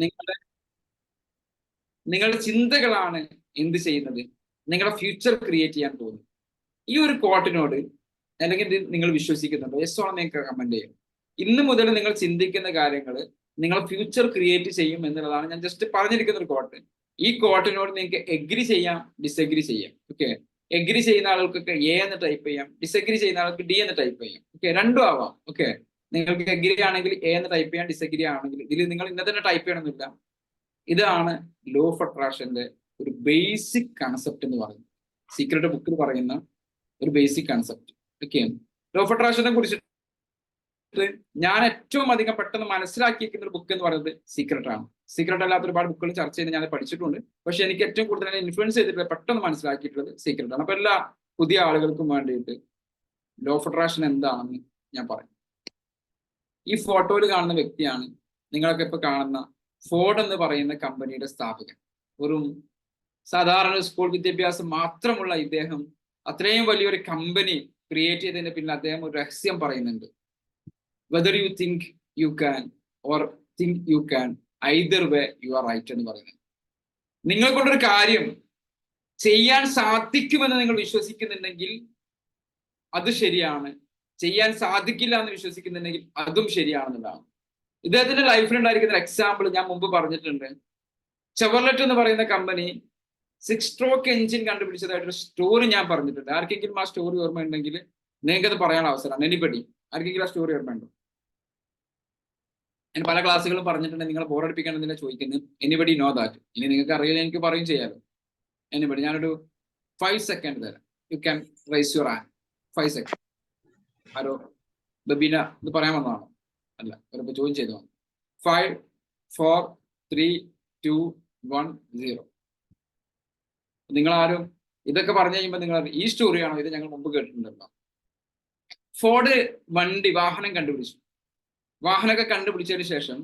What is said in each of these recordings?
നിങ്ങളുടെ നിങ്ങളുടെ ചിന്തകളാണ് എന്ത് ചെയ്യുന്നത്, നിങ്ങളുടെ ഫ്യൂച്ചർ ക്രിയേറ്റ് ചെയ്യാൻ പോകുന്നത്. ഈ ഒരു കോട്ടിനോട് അല്ലെങ്കിൽ നിങ്ങൾ വിശ്വസിക്കുന്നുണ്ടോ? യെസ് ഓർ നിങ്ങൾക്ക് കമന്റ് ചെയ്യും. ഇന്ന് മുതൽ നിങ്ങൾ ചിന്തിക്കുന്ന കാര്യങ്ങൾ നിങ്ങൾ ഫ്യൂച്ചർ ക്രിയേറ്റ് ചെയ്യും എന്നുള്ളതാണ് ഞാൻ ജസ്റ്റ് പറഞ്ഞിരിക്കുന്ന ഒരു കോട്ട്. ഈ കോട്ടിനോട് നിങ്ങൾക്ക് എഗ്രി ചെയ്യാം, ഡിസഗ്രി ചെയ്യാം. ഓക്കെ, എഗ്രി ചെയ്യുന്ന ആളുകൾക്ക് എ എന്ന് ടൈപ്പ് ചെയ്യാം, ഡിസഗ്രി ചെയ്യുന്ന ആൾക്ക് ഡി എന്ന് ടൈപ്പ് ചെയ്യാം. ഓക്കെ, രണ്ടും ആവാം. ഓക്കെ, നിങ്ങൾക്ക് എഗ്രി ആണെങ്കിൽ എ എന്ന് ടൈപ്പ് ചെയ്യാം, ഡിസഗ്രി ആണെങ്കിൽ ഇതിൽ നിങ്ങൾ ഇന്ന തന്നെ ടൈപ്പ് ചെയ്യണമെന്നില്ല. ഇതാണ് ലോ ഓഫ് അട്രാക്ഷന്റെ ഒരു ബേസിക് കൺസെപ്റ്റ് എന്ന് പറയുന്നത്. സീക്രട്ട് ബുക്കിൽ പറയുന്ന ഒരു basic concept. Okay, law of അട്രാക്ഷനെ കുറിച്ചിട്ട് ഞാൻ ഏറ്റവും അധികം പെട്ടെന്ന് മനസ്സിലാക്കിയിരിക്കുന്ന ഒരു ബുക്ക് എന്ന് പറയുന്നത് സീക്രട്ട് ആണ്. സീക്രട്ട് അല്ലാത്ത ഒരുപാട് ബുക്കുകൾ ചർച്ച ചെയ്ത് ഞാൻ പഠിച്ചിട്ടുണ്ട്. പക്ഷെ എനിക്ക് ഏറ്റവും കൂടുതൽ ഇൻഫ്ലുവൻസ് ചെയ്തിട്ടുള്ള പെട്ടെന്ന് മനസ്സിലാക്കിയിട്ടുള്ളത് സീക്രട്ട് ആണ്. അപ്പൊ എല്ലാ പുതിയ ആളുകൾക്കും വേണ്ടിയിട്ട് ലോ ഓഫ് അട്രാക്ഷൻ എന്താണെന്ന് ഞാൻ പറയും. ഈ ഫോട്ടോയിൽ കാണുന്ന വ്യക്തിയാണ് നിങ്ങളൊക്കെ ഇപ്പൊ കാണുന്ന ഫോർഡ് എന്ന് പറയുന്ന കമ്പനിയുടെ സ്ഥാപകൻ. ഒരു സാധാരണ സ്കൂൾ വിദ്യാഭ്യാസം മാത്രമുള്ള ഇദ്ദേഹം അത്രയും വലിയൊരു കമ്പനി ക്രിയേറ്റ് ചെയ്തതിന് പിന്നെ അദ്ദേഹം ഒരു രഹസ്യം പറയുന്നുണ്ട്. Whether you think you can or think you can, either way you are right എന്ന് പറയുന്നത്. നിങ്ങൾ കൊണ്ടൊരു കാര്യം ചെയ്യാൻ സാധിക്കുമെന്ന് നിങ്ങൾ വിശ്വസിക്കുന്നുണ്ടെങ്കിൽ അത് ശരിയാണ്, ചെയ്യാൻ സാധിക്കില്ല എന്ന് വിശ്വസിക്കുന്നുണ്ടെങ്കിൽ അതും ശരിയാണെന്നുള്ളതാണ്. ഇദ്ദേഹത്തിന്റെ ലൈഫിൽ ഉണ്ടായിരിക്കുന്ന എക്സാമ്പിൾ ഞാൻ മുമ്പ് പറഞ്ഞിട്ടുണ്ട്. ചെവർലെറ്റ് എന്ന് പറയുന്ന കമ്പനി 6 സ്ട്രോക്ക് എഞ്ചിൻ കണ്ടുപിടിച്ചതായിട്ടൊരു സ്റ്റോറി ഞാൻ പറഞ്ഞിട്ടുണ്ട്. ആർക്കെങ്കിലും ആ സ്റ്റോറി ഓർമ്മയുണ്ടെങ്കിൽ നിങ്ങൾക്ക് അത് പറയാൻ അവസരമാണ്. എനിബഡി ആർക്കെങ്കിലും ആ സ്റ്റോറി ഓർമ്മയുണ്ടോ? ഞാൻ പല ക്ലാസ്സുകളും പറഞ്ഞിട്ടുണ്ട്. നിങ്ങൾ ബോറടിപ്പിക്കണമെന്നില്ല ചോദിക്കുന്നത്. Anybody know that? ഇനി നിങ്ങൾക്ക് അറിയില്ല, എനിക്ക് പറയും ചെയ്യാലോ. എനിബഡി, ഞാനൊരു 5 സെക്കൻഡ് തരാം. You can raise your hand. 5 second. ആരോ ബബീന ഇത് പറയാൻ വന്നതാണോ? അല്ല, ചിലപ്പോൾ ജോയിൻ ചെയ്തോ. 5 4 3 2 1 0. നിങ്ങൾ ആരും ഇതൊക്കെ പറഞ്ഞു കഴിയുമ്പോൾ നിങ്ങൾ ഈ സ്റ്റോറിയാണോ? ഇത് ഞങ്ങൾ മുമ്പ് കേട്ടിട്ടുണ്ടല്ലോ. ഫോർഡ് വാഹനം കണ്ടുപിടിച്ചു. വാഹനമൊക്കെ കണ്ടുപിടിച്ചതിന് ശേഷം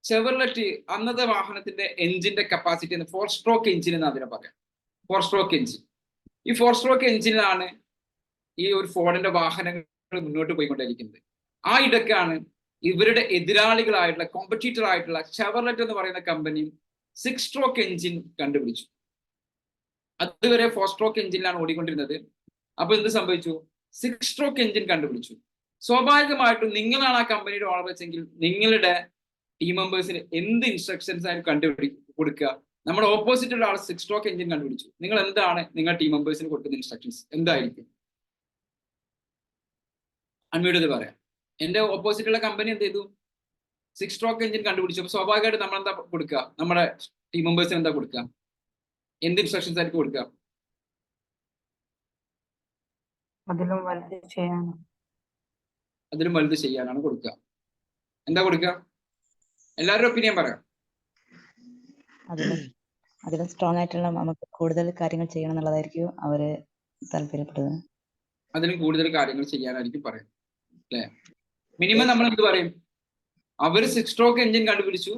ചെവർലെറ്റ് അന്നത്തെ വാഹനത്തിന്റെ എഞ്ചിന്റെ കപ്പാസിറ്റി 4 സ്ട്രോക്ക് എഞ്ചിൻ എന്ന് അതിനെ പറയാം. 4 സ്ട്രോക്ക് എഞ്ചിൻ. ഈ 4 സ്ട്രോക്ക് എഞ്ചിനാണ് ഈ ഒരു ഫോർഡിന്റെ വാഹനങ്ങൾ മുന്നോട്ട് പോയിക്കൊണ്ടിരിക്കുന്നത്. ആ ഇടയ്ക്കാണ് ഇവരുടെ എതിരാളികളായിട്ടുള്ള കോമ്പറ്റീറ്റർ ആയിട്ടുള്ള ചെവർലെറ്റ് എന്ന് പറയുന്ന കമ്പനി 6 സ്ട്രോക്ക് എഞ്ചിൻ കണ്ടുപിടിച്ചു. അതുവരെ 4 സ്ട്രോക്ക് എഞ്ചിനിലാണ് ഓടിക്കൊണ്ടിരുന്നത്. അപ്പൊ എന്ത് സംഭവിച്ചു? 6 സ്ട്രോക്ക് എഞ്ചിൻ കണ്ടുപിടിച്ചു. സ്വാഭാവികമായിട്ടും നിങ്ങളാണ് ആ കമ്പനിയുടെ ഓണർ വെച്ചെങ്കിൽ നിങ്ങളുടെ ടീം മെമ്പേഴ്സിന് എന്ത് ഇൻസ്ട്രക്ഷൻസ് ആയിട്ട് കൊടുക്കുക? നമ്മുടെ ഓപ്പോസിറ്റുള്ള ആൾ 6 സ്ട്രോക്ക് എഞ്ചിൻ കണ്ടുപിടിച്ചു. നിങ്ങൾ എന്താണ് നിങ്ങൾ ടീം മെമ്പേഴ്സിന് കൊടുക്കുന്ന ഇൻസ്ട്രക്ഷൻസ് എന്തായിരിക്കും? അൺമ്യൂട്ട് ചെയ്ത് പറയാം. എന്റെ ഓപ്പോസിറ്റുള്ള കമ്പനി എന്ത് ചെയ്തു? 6 സ്ട്രോക്ക് എഞ്ചിൻ കണ്ടുപിടിച്ചു. അപ്പൊ സ്വാഭാവികമായിട്ട് നമ്മൾ എന്താ കൊടുക്കുക? നമ്മുടെ ടീം മെമ്പേഴ്സിന് എന്താ കൊടുക്കുക? എന്ത് ഇൻസ്ട്രക്ഷൻസ് ആയിരിക്കും കൊടുക്കുക? അതിലും വലുത് ചെയ്യാനാണ് കൊടുക്കുക. എന്താ കൊടുക്കുക? എല്ലാവരുടെ ഒപ്പീനിയൻ പറയാം. അതിലും സ്ട്രോങ് ആയിട്ടുള്ള നമുക്ക് കൂടുതൽ കാര്യങ്ങൾ ചെയ്യണം എന്നുള്ളതായിരിക്കും അവര് താല്പര്യപ്പെടുന്നത്. അതിലും കൂടുതൽ കാര്യങ്ങൾ ചെയ്യാനായിരിക്കും പറയാം, അല്ലെ? മിനിമം നമ്മൾ എന്ത് പറയും? അവര് 6 സ്ട്രോക്ക് എഞ്ചിൻ കണ്ടുപിടിച്ചു,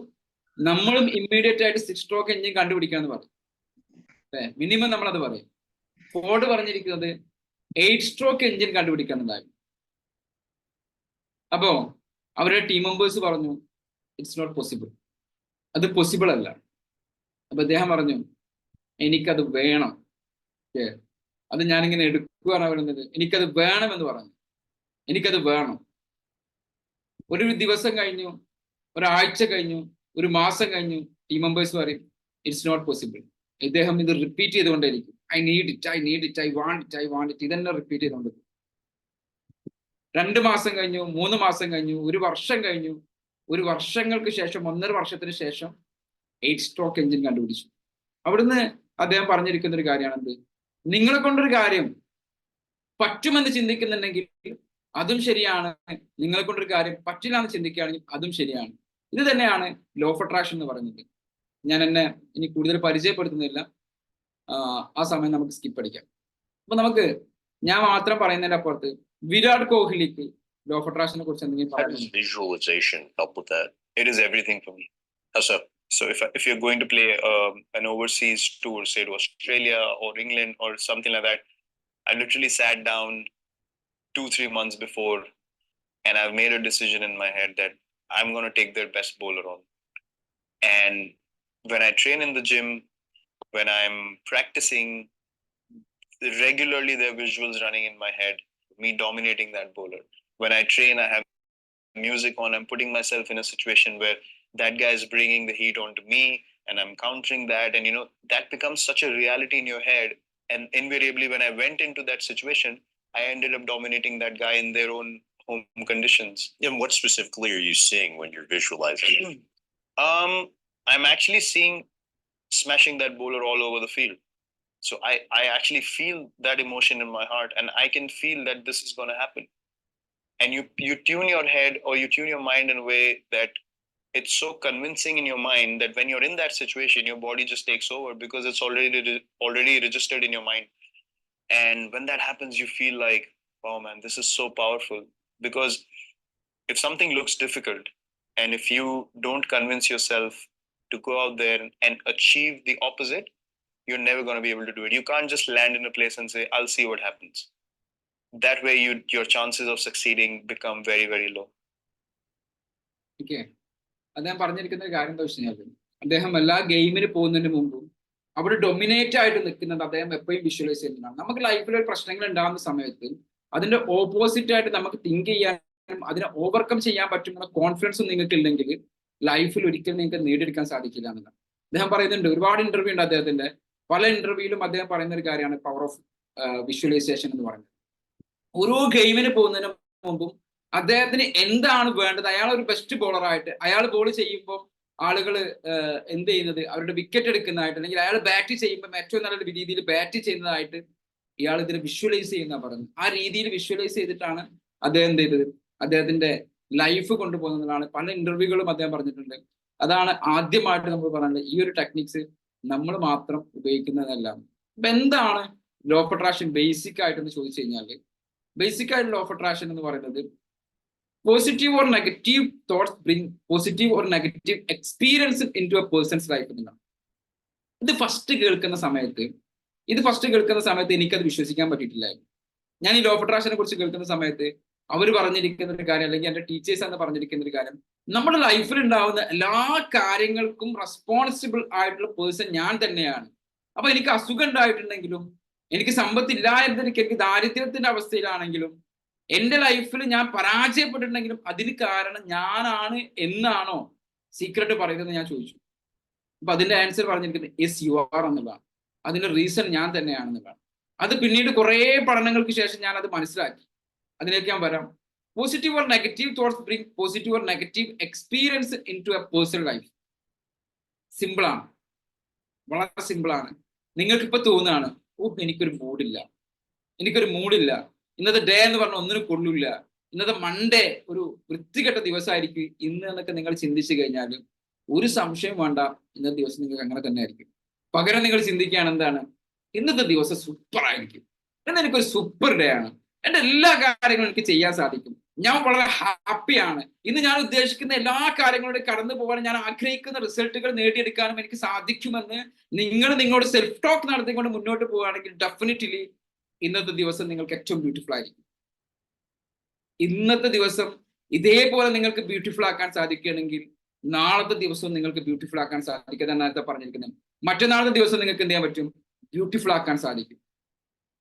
നമ്മളും ഇമ്മീഡിയറ്റ് ആയിട്ട് 6 സ്ട്രോക്ക് എഞ്ചിൻ കണ്ടുപിടിക്കാന്ന് പറയും, അല്ലെ? മിനിമം നമ്മൾ അത് പറയും. ഫോർഡ് പറഞ്ഞിരിക്കുന്നത് 8 സ്ട്രോക്ക് എഞ്ചിൻ കണ്ടുപിടിക്കാന്നുണ്ടായിരുന്നു. അപ്പോ അവരുടെ ടീം മെമ്പേഴ്സ് പറഞ്ഞു ഇറ്റ്സ് നോട്ട് പോസിബിൾ, അത് പോസിബിൾ അല്ല. അപ്പൊ അദ്ദേഹം പറഞ്ഞു എനിക്കത് വേണം. അത് ഞാനിങ്ങനെ എടുക്കുകയാണ് പറയുന്നത്. എനിക്കത് വേണമെന്ന് പറഞ്ഞു. എനിക്കത് വേണം. ഒരു ദിവസം കഴിഞ്ഞു, ഒരാഴ്ച കഴിഞ്ഞു, ഒരു മാസം കഴിഞ്ഞു, ടീം മെമ്പേഴ്സ് പറയും ഇറ്റ്സ് നോട്ട് പോസിബിൾ. ഇദ്ദേഹം ഇത് റിപ്പീറ്റ് ചെയ്തുകൊണ്ടേയിരിക്കും. I need it, I need it, I want it, I want it. ഇതന്നെ റിപ്പീറ്റ് ചെയ്തുകൊണ്ടിരിക്കും. 2 മാസം കഴിഞ്ഞു, 3 മാസം കഴിഞ്ഞു, 1 വർഷം കഴിഞ്ഞു. 1 വർഷങ്ങൾക്ക് ശേഷം, 1.5 വർഷത്തിന് ശേഷം 8 സ്ട്രോക്ക് എഞ്ചിൻ കണ്ടുപിടിച്ചു. അവിടുന്ന് അദ്ദേഹം പറഞ്ഞിരിക്കുന്ന ഒരു കാര്യമാണെന്ത്? നിങ്ങളെ കൊണ്ടൊരു കാര്യം പറ്റുമെന്ന് ചിന്തിക്കുന്നുണ്ടെങ്കിൽ അതും ശരിയാണ്. നിങ്ങളെ കൊണ്ടൊരു കാര്യം പറ്റില്ല എന്ന് ചിന്തിക്കുകയാണെങ്കിൽ അതും ശരിയാണ്. ഇത് തന്നെയാണ് ലോ ഓഫ് അട്രാക്ഷൻ എന്ന് പറയുന്നത്. ഞാൻ എന്നെ ഇനി കൂടുതൽ പരിചയപ്പെടുത്തുന്നില്ല. ആ സമയം നമുക്ക് സ്കിപ്പ് അടിക്കാം. അപ്പൊ നമുക്ക് ഞാൻ മാത്രം പറയുന്നതിന്റെ അപ്പുറത്ത് വിരാട് കോഹ്ലിക്ക് ലോ ഓഫ് അട്രാക്ഷനെ കുറിച്ച് എന്തെങ്കിലും പറയാം? Visualization help with that. It is everything for me. So if you're going to play an overseas tour, say to Australia or England or something like that, I literally sat down 2-3 months before and I've made a decision in my head that I'm going to take their best bowler on. And when I train in the gym, when I'm practicing, regularly there are visuals running in my head, me dominating that bowler. When I train, I have music on, I'm putting myself in a situation where that guy is bringing the heat onto me and I'm countering that. And, that becomes such a reality in your head. And invariably, when I went into that situation, I ended up dominating that guy in their own home conditions. And what specifically are you seeing when you're visualizing? I'm actually seeing smashing that bowler all over the field. So I actually feel that emotion in my heart, and I can feel that this is going to happen. And you tune your head or you tune your mind in a way that it's so convincing in your mind that when you're in that situation, your body just takes over because it's already registered in your mind. And when that happens, you feel like, oh man, this is so powerful. Because if something looks difficult, and if you don't convince yourself to go out there and achieve the opposite, you're never going to be able to do it. You can't just land in a place and say, I'll see what happens. That way, your chances of succeeding become very, very low. Okay, അദ്ദേഹം പറഞ്ഞിരിക്കുന്ന ഒരു കാര്യം എന്താ വെച്ച് കഴിഞ്ഞാൽ, അദ്ദേഹം എല്ലാ ഗെയിമിന് പോകുന്നതിന് മുമ്പും അവിടെ ഡൊമിനേറ്റ് ആയിട്ട് നിൽക്കുന്നത് അദ്ദേഹം എപ്പോഴും വിഷ്വലൈസ് ചെയ്യുന്നതാണ്. നമുക്ക് ലൈഫിൽ ഒരു പ്രശ്നങ്ങൾ ഉണ്ടാകുന്ന സമയത്ത് അതിന്റെ ഓപ്പോസിറ്റ് ആയിട്ട് നമുക്ക് തിങ്ക് ചെയ്യാനും അതിനെ ഓവർകം ചെയ്യാൻ പറ്റുന്ന കോൺഫിഡൻസും നിങ്ങൾക്ക് ഇല്ലെങ്കിൽ ലൈഫിൽ ഒരിക്കലും നിങ്ങൾക്ക് നേടിയെടുക്കാൻ സാധിക്കില്ല എന്നതാണ് അദ്ദേഹം പറയുന്നുണ്ട്. ഒരുപാട് ഇന്റർവ്യൂ ഉണ്ട് അദ്ദേഹത്തിന്റെ. പല ഇന്റർവ്യൂവിലും അദ്ദേഹം പറയുന്ന ഒരു കാര്യമാണ് പവർ ഓഫ് വിഷ്വലൈസേഷൻ എന്ന് പറയുന്നത്. ഓരോ ഗെയിമിന് പോകുന്നതിന് മുമ്പും അദ്ദേഹത്തിന് എന്താണ് വേണ്ടത്, അയാൾ ഒരു ബെസ്റ്റ് ബോളറായിട്ട് അയാൾ ബോൾ ചെയ്യുമ്പോൾ ആളുകൾ എന്ത് ചെയ്യുന്നത്, അവരുടെ വിക്കറ്റ് എടുക്കുന്നതായിട്ട്, അല്ലെങ്കിൽ അയാൾ ബാറ്റ് ചെയ്യുമ്പോൾ ഏറ്റവും നല്ല രീതിയിൽ ബാറ്റ് ചെയ്യുന്നതായിട്ട് ഇയാൾ ഇതിനെ വിഷ്വലൈസ് ചെയ്യുന്ന പറയുന്നത്. ആ രീതിയിൽ വിഷ്വലൈസ് ചെയ്തിട്ടാണ് അദ്ദേഹം എന്ത് ചെയ്തത്, അദ്ദേഹത്തിന്റെ ലൈഫ് കൊണ്ടുപോകുന്നതാണ്. പല ഇന്റർവ്യൂകളും അദ്ദേഹം പറഞ്ഞിട്ടുണ്ട്. അതാണ് ആദ്യമായിട്ട് നമ്മൾ പറയുന്നത്, ഈ ഒരു ടെക്നിക്സ് നമ്മൾ മാത്രം ഉപയോഗിക്കുന്നതല്ല. അപ്പൊ എന്താണ് ലോ ഓഫ് അട്രാക്ഷൻ ബേസിക് ആയിട്ടെന്ന് ചോദിച്ചു കഴിഞ്ഞാൽ, ബേസിക് ആയിട്ട് ലോ ഓഫ് അട്രാക്ഷൻ എന്ന് പറയുന്നത് positive or negative thoughts bring positive or negative experience into a person's life എന്നാണ്. ഇത് ഫസ്റ്റ് കേൾക്കുന്ന സമയത്ത് എനിക്കത് വിശ്വസിക്കാൻ പറ്റിയിട്ടില്ലായിരുന്നു. ഞാൻ ഈ ലോ ഓഫ് അട്രാക്ഷനെ കുറിച്ച് കേൾക്കുന്ന സമയത്ത് അവർ പറഞ്ഞിരിക്കുന്ന ഒരു കാര്യം, അല്ലെങ്കിൽ എൻ്റെ ടീച്ചേഴ്സ് എന്ന് പറഞ്ഞിരിക്കുന്ന ഒരു കാര്യം, നമ്മുടെ ലൈഫിൽ ഉണ്ടാവുന്ന എല്ലാ കാര്യങ്ങൾക്കും റെസ്പോൺസിബിൾ ആയിട്ടുള്ള പേഴ്സൺ ഞാൻ തന്നെയാണ്. അപ്പൊ എനിക്ക് അസുഖം ഉണ്ടായിട്ടുണ്ടെങ്കിലും, എനിക്ക് സമ്പത്തില്ല എനിക്ക് ദാരിദ്ര്യത്തിന്റെ അവസ്ഥയിലാണെങ്കിലും, എൻ്റെ ലൈഫിൽ ഞാൻ പരാജയപ്പെട്ടിട്ടുണ്ടെങ്കിലും അതിന് കാരണം ഞാനാണ് എന്നാണോ സീക്രട്ട് പറയുന്നത് ഞാൻ ചോദിച്ചു. അപ്പൊ അതിന്റെ ആൻസർ പറഞ്ഞിരിക്കുന്നത് യെസ് യു ആർ എന്നുള്ളതാണ്. അതിന്റെ റീസൺ ഞാൻ തന്നെയാണെന്നുള്ളതാണ്. അത് പിന്നീട് കുറേ പഠനങ്ങൾക്ക് ശേഷം ഞാൻ അത് മനസ്സിലാക്കി. അതിലേക്ക് ഞാൻ വരാം. Positive or negative thoughts bring positive or negative experience into a personal life. സിമ്പിളാണ്, വളരെ സിമ്പിളാണ്. നിങ്ങൾക്ക് ഇപ്പൊ തോന്നുകയാണ്, എനിക്കൊരു മൂഡില്ല, ഇന്നത്തെ ഡേ എന്ന് പറഞ്ഞാൽ ഒന്നിനും കൊള്ളില്ല, ഇന്നത്തെ മൺഡേ ഒരു വൃത്തികെട്ട ദിവസമായിരിക്കും ഇന്ന് എന്നൊക്കെ നിങ്ങൾ ചിന്തിച്ചു കഴിഞ്ഞാൽ ഒരു സംശയം വേണ്ട, ഇന്നത്തെ ദിവസം നിങ്ങൾക്ക് അങ്ങനെ തന്നെ ആയിരിക്കും. പകരം നിങ്ങൾ ചിന്തിക്കുകയാണ് എന്താണ്, ഇന്നത്തെ ദിവസം സൂപ്പർ ആയിരിക്കും, ഇന്ന് എനിക്കൊരു സൂപ്പർ ഡേ ആണ്, എൻ്റെ എല്ലാ കാര്യങ്ങളും എനിക്ക് ചെയ്യാൻ സാധിക്കും, ഞാൻ വളരെ ഹാപ്പിയാണ്, ഇന്ന് ഞാൻ ഉദ്ദേശിക്കുന്ന എല്ലാ കാര്യങ്ങളോട് കടന്നു പോകാൻ, ഞാൻ ആഗ്രഹിക്കുന്ന റിസൾട്ടുകൾ നേടിയെടുക്കാനും എനിക്ക് സാധിക്കുമെന്ന് നിങ്ങൾ നിങ്ങളോട് സെൽഫ് ടോക്ക് നടത്തിക്കൊണ്ട് മുന്നോട്ട് പോവുകയാണെങ്കിൽ ഡെഫിനറ്റ്ലി ഇന്നത്തെ ദിവസം നിങ്ങൾക്ക് ഏറ്റവും ബ്യൂട്ടിഫുൾ ആയിരിക്കും. ഇന്നത്തെ ദിവസം ഇതേപോലെ നിങ്ങൾക്ക് ബ്യൂട്ടിഫുൾ ആക്കാൻ സാധിക്കുകയാണെങ്കിൽ നാളത്തെ ദിവസവും നിങ്ങൾക്ക് ബ്യൂട്ടിഫുൾ ആക്കാൻ സാധിക്കും. നേരത്തെ പറഞ്ഞിരിക്കുന്നത് മറ്റന്നാളത്തെ ദിവസം നിങ്ങൾക്ക് എന്ത് ചെയ്യാൻ പറ്റും, ബ്യൂട്ടിഫുൾ ആക്കാൻ സാധിക്കും.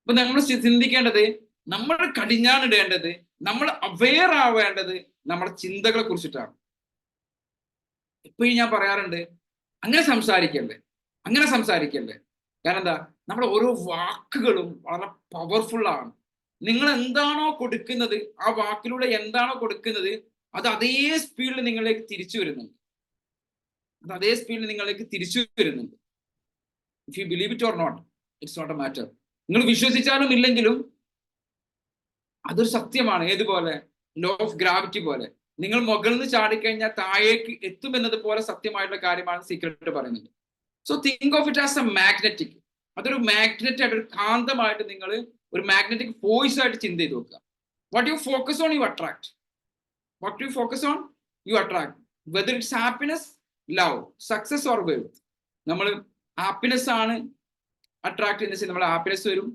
അപ്പൊ നമ്മൾ ചിന്തിക്കേണ്ടത്, നമ്മൾ കടിഞ്ഞാണിടേണ്ടത്, നമ്മൾ അവെയർ ആവേണ്ടത് നമ്മുടെ ചിന്തകളെ കുറിച്ചിട്ടാണ്. എപ്പോഴും ഞാൻ പറയാറുണ്ട്, അങ്ങനെ സംസാരിക്കല്ലേ. കാരണം എന്താ, നമ്മുടെ ഓരോ വാക്കുകളും വളരെ പവർഫുൾ ആണ്. നിങ്ങൾ എന്താണോ കൊടുക്കുന്നത്, ആ വാക്കിലൂടെ എന്താണോ കൊടുക്കുന്നത്, അത് അതേ സ്പീഡിൽ നിങ്ങളിലേക്ക് തിരിച്ചു വരുന്നുണ്ട്. If you believe it or not, it's not a matter. നിങ്ങൾ വിശ്വസിച്ചാലും ഇല്ലെങ്കിലും അതൊരു സത്യമാണ്. ഏതുപോലെ, ലോ ഓഫ് ഗ്രാവിറ്റി പോലെ. നിങ്ങൾ മുകളിൽ നിന്ന് ചാടിക്കഴിഞ്ഞാൽ താഴേക്ക് എത്തുമെന്നത് പോലെ സത്യമായിട്ടുള്ള കാര്യമാണ് സീക്രട്ട് പറയുന്നത്. So think of it as A magnetic. അതൊരു മാഗ്നറ്റ് ആയിട്ട്, ഒരു കാന്തമായിട്ട് നിങ്ങൾ ഒരു മാഗ്നറ്റിക് ഫോഴ്സ് ആയിട്ട് ചിന്ത ചെയ്ത് നോക്കുക. What you focus on you attract. Whether it's happiness, love, success or wealth. നമ്മൾ ഹാപ്പിനെസ് ആണ് അട്രാക്ട് ചെയ്യുന്നത്, നമ്മൾ ഹാപ്പിനെസ് വരും.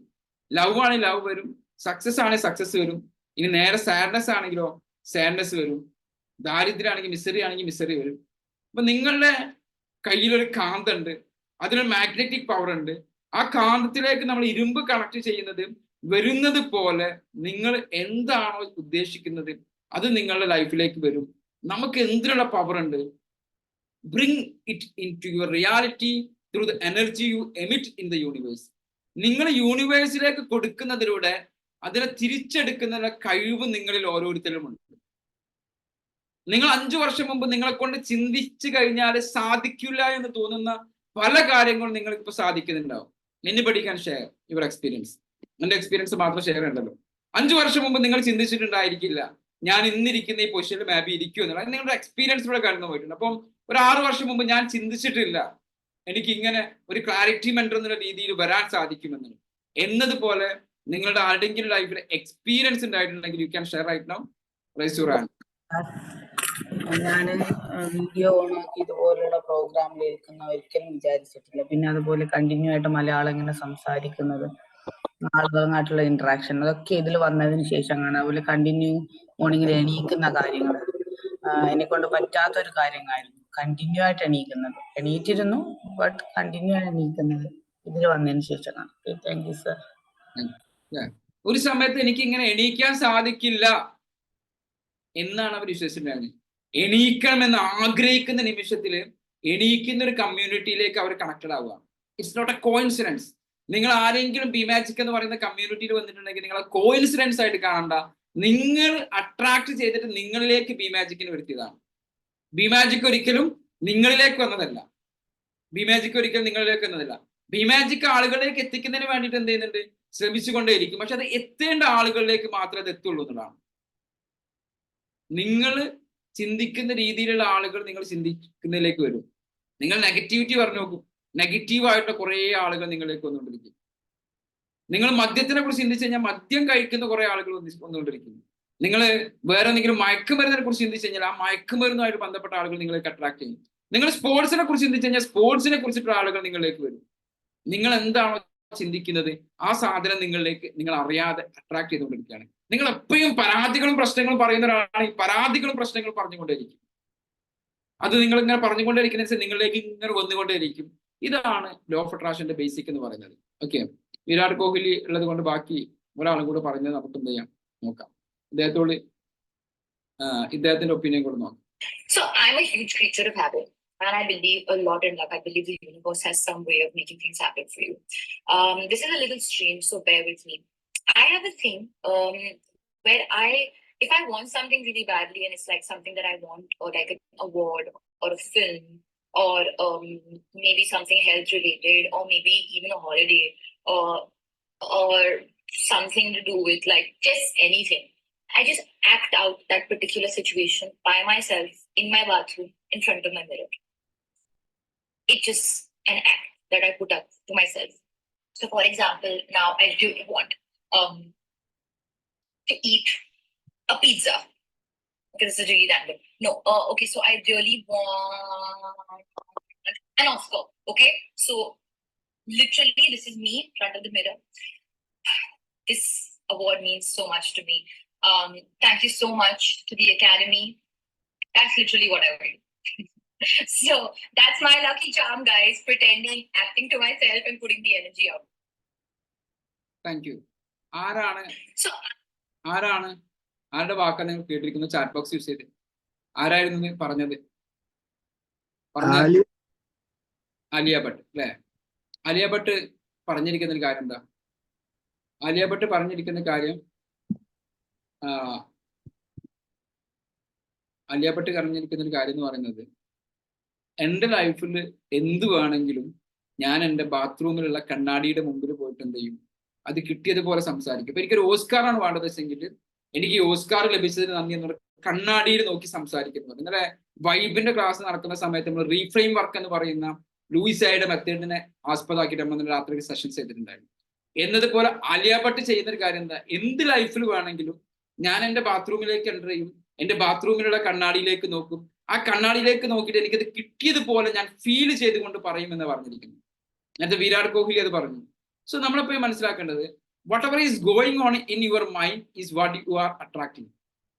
ലവ് ആണെങ്കിൽ ലവ് വരും. സക്സസ് ആണെങ്കിൽ സക്സസ് വരും. ഇനി നേരെ സാഡ്നെസ് ആണെങ്കിലോ സാഡ്നെസ് വരും. ദാരിദ്ര്യമാണെങ്കിൽ മിസറി ആണെങ്കിൽ മിസറി വരും. അപ്പൊ നിങ്ങളുടെ കയ്യിലൊരു കാന്തമുണ്ട്, അതിനൊരു മാഗ്നറ്റിക് പവർ ഉണ്ട്. ആ കാന്തത്തിലേക്ക് നമ്മൾ ഇരുമ്പ് കണക്ട് ചെയ്യുന്നത് വരുന്നത് പോലെ നിങ്ങൾ എന്താണോ ഉദ്ദേശിക്കുന്നത് അത് നിങ്ങളുടെ ലൈഫിലേക്ക് വരും. നമുക്ക് എന്തിനുള്ള പവർ ഉണ്ട്? Bring it into your reality through the energy you emit in the universe. നിങ്ങൾ യൂണിവേഴ്സിലേക്ക് കൊടുക്കുന്നതിലൂടെ അതിനെ തിരിച്ചെടുക്കുന്ന കഴിവ് നിങ്ങളിൽ ഓരോരുത്തരും ഉണ്ട്. നിങ്ങൾ 5 വർഷം മുമ്പ് നിങ്ങളെ കൊണ്ട് ചിന്തിച്ചു കഴിഞ്ഞാൽ സാധിക്കില്ല എന്ന് തോന്നുന്ന പല കാര്യങ്ങളും നിങ്ങൾക്ക് ഇപ്പൊ സാധിക്കുന്നുണ്ടാവും. Anybody can share your experience. എന്റെ എക്സ്പീരിയൻസ് മാത്രം ഷെയർ ഉണ്ടല്ലോ. 5 വർഷം മുമ്പ് നിങ്ങൾ ചിന്തിച്ചിട്ടുണ്ടായിരിക്കില്ല ഞാൻ ഇന്നിരിക്കുന്ന ഈ പൊസിഷനിൽ മാബി ഇരിക്കും എന്നുള്ളത്. നിങ്ങളുടെ എക്സ്പീരിയൻസിലൂടെ കടന്നു പോയിട്ടുണ്ട്. അപ്പം ഒരു 6 വർഷം മുമ്പ് ഞാൻ ചിന്തിച്ചിട്ടില്ല എനിക്ക് ഇങ്ങനെ ഒരു ക്ലാരിറ്റി മെന്റർ എന്നുള്ള രീതിയിൽ വരാൻ സാധിക്കുമെന്ന്. എന്നതുപോലെ നിങ്ങളുടെ ആരുടെങ്കിലും ലൈഫിൽ എക്സ്പീരിയൻസ് ഉണ്ടായിട്ടുണ്ടെങ്കിൽ you can share right now. Raise your hand. ഞാൻ വീഡിയോ ഓണാക്കി ഇതുപോലുള്ള പ്രോഗ്രാമിൽ ഇരിക്കുന്ന ഒരിക്കലും വിചാരിച്ചിട്ടില്ല. പിന്നെ അതുപോലെ കണ്ടിന്യൂ ആയിട്ട് മലയാളം ഇങ്ങനെ സംസാരിക്കുന്നത്, ആളുകളുമായിട്ടുള്ള ഇന്ററാക്ഷൻ, അതൊക്കെ ഇതിൽ വന്നതിന് ശേഷമാണ്. അതുപോലെ കണ്ടിന്യൂ മോർണിംഗിൽ എണീക്കുന്ന കാര്യങ്ങൾ എന്നെ കൊണ്ട് പറ്റാത്തൊരു കാര്യങ്ങളായിരുന്നു. കണ്ടിന്യൂ ആയിട്ട് എണീറ്റിരുന്നു, ബട്ട് കണ്ടിന്യൂ ആയിട്ട് എണീക്കുന്നത് ഇതിൽ വന്നതിന് ശേഷമാണ്. Thank you sir. ഒരു സമയത്ത് എനിക്ക് ഇങ്ങനെ എണീക്കാൻ സാധിക്കില്ല എന്നാണ് അവർ വിശ്വസിച്ചിട്ടുണ്ടായിരുന്നത്. എണീക്കണം എന്ന് ആഗ്രഹിക്കുന്ന നിമിഷത്തിൽ എണീക്കുന്ന ഒരു കമ്മ്യൂണിറ്റിയിലേക്ക് അവർ കണക്റ്റഡ് ആവുക. It's not a coincidence. നിങ്ങൾ ആരെങ്കിലും ബി മാജിക് എന്ന് പറയുന്ന കമ്മ്യൂണിറ്റിയിൽ വന്നിട്ടുണ്ടെങ്കിൽ നിങ്ങൾ കോയിൻസിഡൻസ് ആയിട്ട് കാണണ്ട. നിങ്ങൾ അട്രാക്ട് ചെയ്തിട്ട് നിങ്ങളിലേക്ക് ബി മാജിക്കിന് വരുത്തിയതാണ്. ബി മാജിക് ഒരിക്കലും നിങ്ങളിലേക്ക് വന്നതല്ല. ബി മാജിക് ഒരിക്കലും നിങ്ങളിലേക്ക് വന്നതല്ല. ബി മാജിക് ആളുകളിലേക്ക് എത്തിക്കുന്നതിന് വേണ്ടിയിട്ട് എന്ത് ചെയ്യുന്നുണ്ട്? ശ്രമിച്ചുകൊണ്ടേയിരിക്കും. പക്ഷെ അത് എത്തേണ്ട ആളുകളിലേക്ക് മാത്രമേ അത് എത്തുള്ളൂ എന്നുള്ളതാണ്. നിങ്ങൾ ചിന്തിക്കുന്ന രീതിയിലുള്ള ആളുകൾ നിങ്ങൾ ചിന്തിക്കുന്നതിലേക്ക് വരും. നിങ്ങൾ നെഗറ്റിവിറ്റി പറഞ്ഞു നോക്കും, നെഗറ്റീവായിട്ട് കുറെ ആളുകൾ നിങ്ങളിലേക്ക് വന്നുകൊണ്ടിരിക്കും. നിങ്ങൾ മദ്യത്തിനെ കുറിച്ച് ചിന്തിച്ചു കഴിഞ്ഞാൽ മദ്യം കഴിക്കുന്ന കുറെ ആളുകൾ വന്നുകൊണ്ടിരിക്കുന്നു. നിങ്ങൾ വേറെ എന്തെങ്കിലും മയക്കുമരുന്നിനെ കുറിച്ച് ചിന്തിച്ചു കഴിഞ്ഞാൽ ആ മയക്കുമരുന്നുമായിട്ട് ബന്ധപ്പെട്ട ആളുകൾ നിങ്ങളിലേക്ക് അട്രാക്ട് ചെയ്യും. നിങ്ങൾ സ്പോർട്സിനെ കുറിച്ച് ചിന്തിച്ചു കഴിഞ്ഞാൽ സ്പോർട്സിനെ കുറിച്ചിട്ടുള്ള ആളുകൾ നിങ്ങളിലേക്ക് വരും. നിങ്ങൾ എന്താണോ ചിന്തിക്കുന്നത് ആ സാധനം നിങ്ങളിലേക്ക് നിങ്ങൾ അറിയാതെ അട്രാക്ട് ചെയ്തുകൊണ്ടിരിക്കുകയാണ്. നിങ്ങൾ എപ്പോഴും പരാതികളും പ്രശ്നങ്ങളും പറയുന്ന ഒരാളാണ്. ഈ പരാതികളും പ്രശ്നങ്ങളും പറഞ്ഞുകൊണ്ടേയിരിക്കും. അത് നിങ്ങൾ ഇങ്ങനെ പറഞ്ഞുകൊണ്ടേയിരിക്കുന്ന നിങ്ങളിലേക്ക് ഇങ്ങനെ വന്നുകൊണ്ടേയിരിക്കും. ഇതാണ് ലോ ഓഫ് അട്രാക്ഷന്റെ ബേസിക് എന്ന് പറയുന്നത്. ഓക്കെ, വിരാട് കോഹ്ലി ഉള്ളത് കൊണ്ട് ബാക്കി ഒരാളും കൂടെ പറഞ്ഞത് നമുക്ക് എന്ത് ചെയ്യാം നോക്കാം. ഇദ്ദേഹത്തിന്റെ ഒപ്പീനിയൻ കൂടെ നോക്കാം. So I'm a huge creature of habit. And I believe a lot in luck. I believe the universe has some way of making things happen for you. This is a little strange, so bear with me. I have a thing where if I want something really badly and it's like something that I want, or like an award or a film, or maybe something health related, or maybe even a holiday, or something to do with like just anything, I just act out that particular situation by myself in my bathroom in front of my mirror. It's just an act that I put up to myself. So for example, now I really want to eat a pizza. Okay, this is really random. No, okay, so I really want an Oscar. Okay, so literally this is me in front of the mirror. This award means so much to me. Thank you so much to the Academy. That's literally what I want. So that's my lucky charm, guys. Pretending, acting to myself and putting the energy out. Thank you. ആരാണ് So ആരുടെ വാക്കാണ് നിങ്ങൾ കേട്ടിരിക്കുന്നത്? Chat box use ചെയ്ത് ആരായിരുന്നു പറഞ്ഞത്? ആലിയ ഭട്ട് അല്ലെ? ആലിയ ഭട്ട് പറഞ്ഞിരിക്കുന്ന ഒരു കാര്യം എന്താ? ആലിയ ഭട്ട് പറഞ്ഞിരിക്കുന്ന കാര്യം ആലിയ ഭട്ട് പറഞ്ഞിരിക്കുന്ന ഒരു കാര്യം എന്ന് പറയുന്നത്, എൻ്റെ ലൈഫിൽ എന്ത് വേണമെങ്കിലും ഞാൻ എൻ്റെ ബാത്റൂമിലുള്ള കണ്ണാടിയുടെ മുമ്പിൽ പോയിട്ട് എന്ത് ചെയ്യും, അത് കിട്ടിയതുപോലെ സംസാരിക്കും. ഇപ്പൊ എനിക്കൊരു ഓസ്കാറാണ് വേണ്ടത് വെച്ചെങ്കിൽ എനിക്ക് ഈ ഓസ്കാർ ലഭിച്ചതിന് നന്ദി എന്ന് പറഞ്ഞാൽ കണ്ണാടിയിൽ നോക്കി സംസാരിക്കുന്നത്. ഇന്നലെ വൈബിന്റെ ക്ലാസ് നടക്കുന്ന സമയത്ത് നമ്മൾ റീഫ്രെയിം വർക്ക് എന്ന് പറയുന്ന ലൂയിസായുടെ മെത്തേഡിനെ ആസ്പദമാക്കിയിട്ട് നമ്മൾ രാത്രി സെഷൻസ് ചെയ്തിട്ടുണ്ടായിരുന്നു. എന്നതുപോലെ ആലിയ ഭട്ട് ചെയ്യുന്ന ഒരു കാര്യം എന്താ, എന്ത് ലൈഫിൽ വേണമെങ്കിലും ഞാൻ എൻ്റെ ബാത്റൂമിലേക്ക് എൻ്റർ ചെയ്യും, എൻ്റെ ബാത്റൂമിലുള്ള കണ്ണാടിയിലേക്ക് നോക്കും, ആ കണ്ണാടിയിലേക്ക് നോക്കിയിട്ട് എനിക്കത് കിട്ടിയതുപോലെ ഞാൻ ഫീൽ ചെയ്തുകൊണ്ട് പറയുമെന്ന് പറഞ്ഞിരിക്കുന്നു. നേരത്തെ വിരാട് കോഹ്ലി അത് പറഞ്ഞു. സോ നമ്മളെപ്പോഴും മനസ്സിലാക്കേണ്ടത്, what ever is going on in your mind is what you are attracting.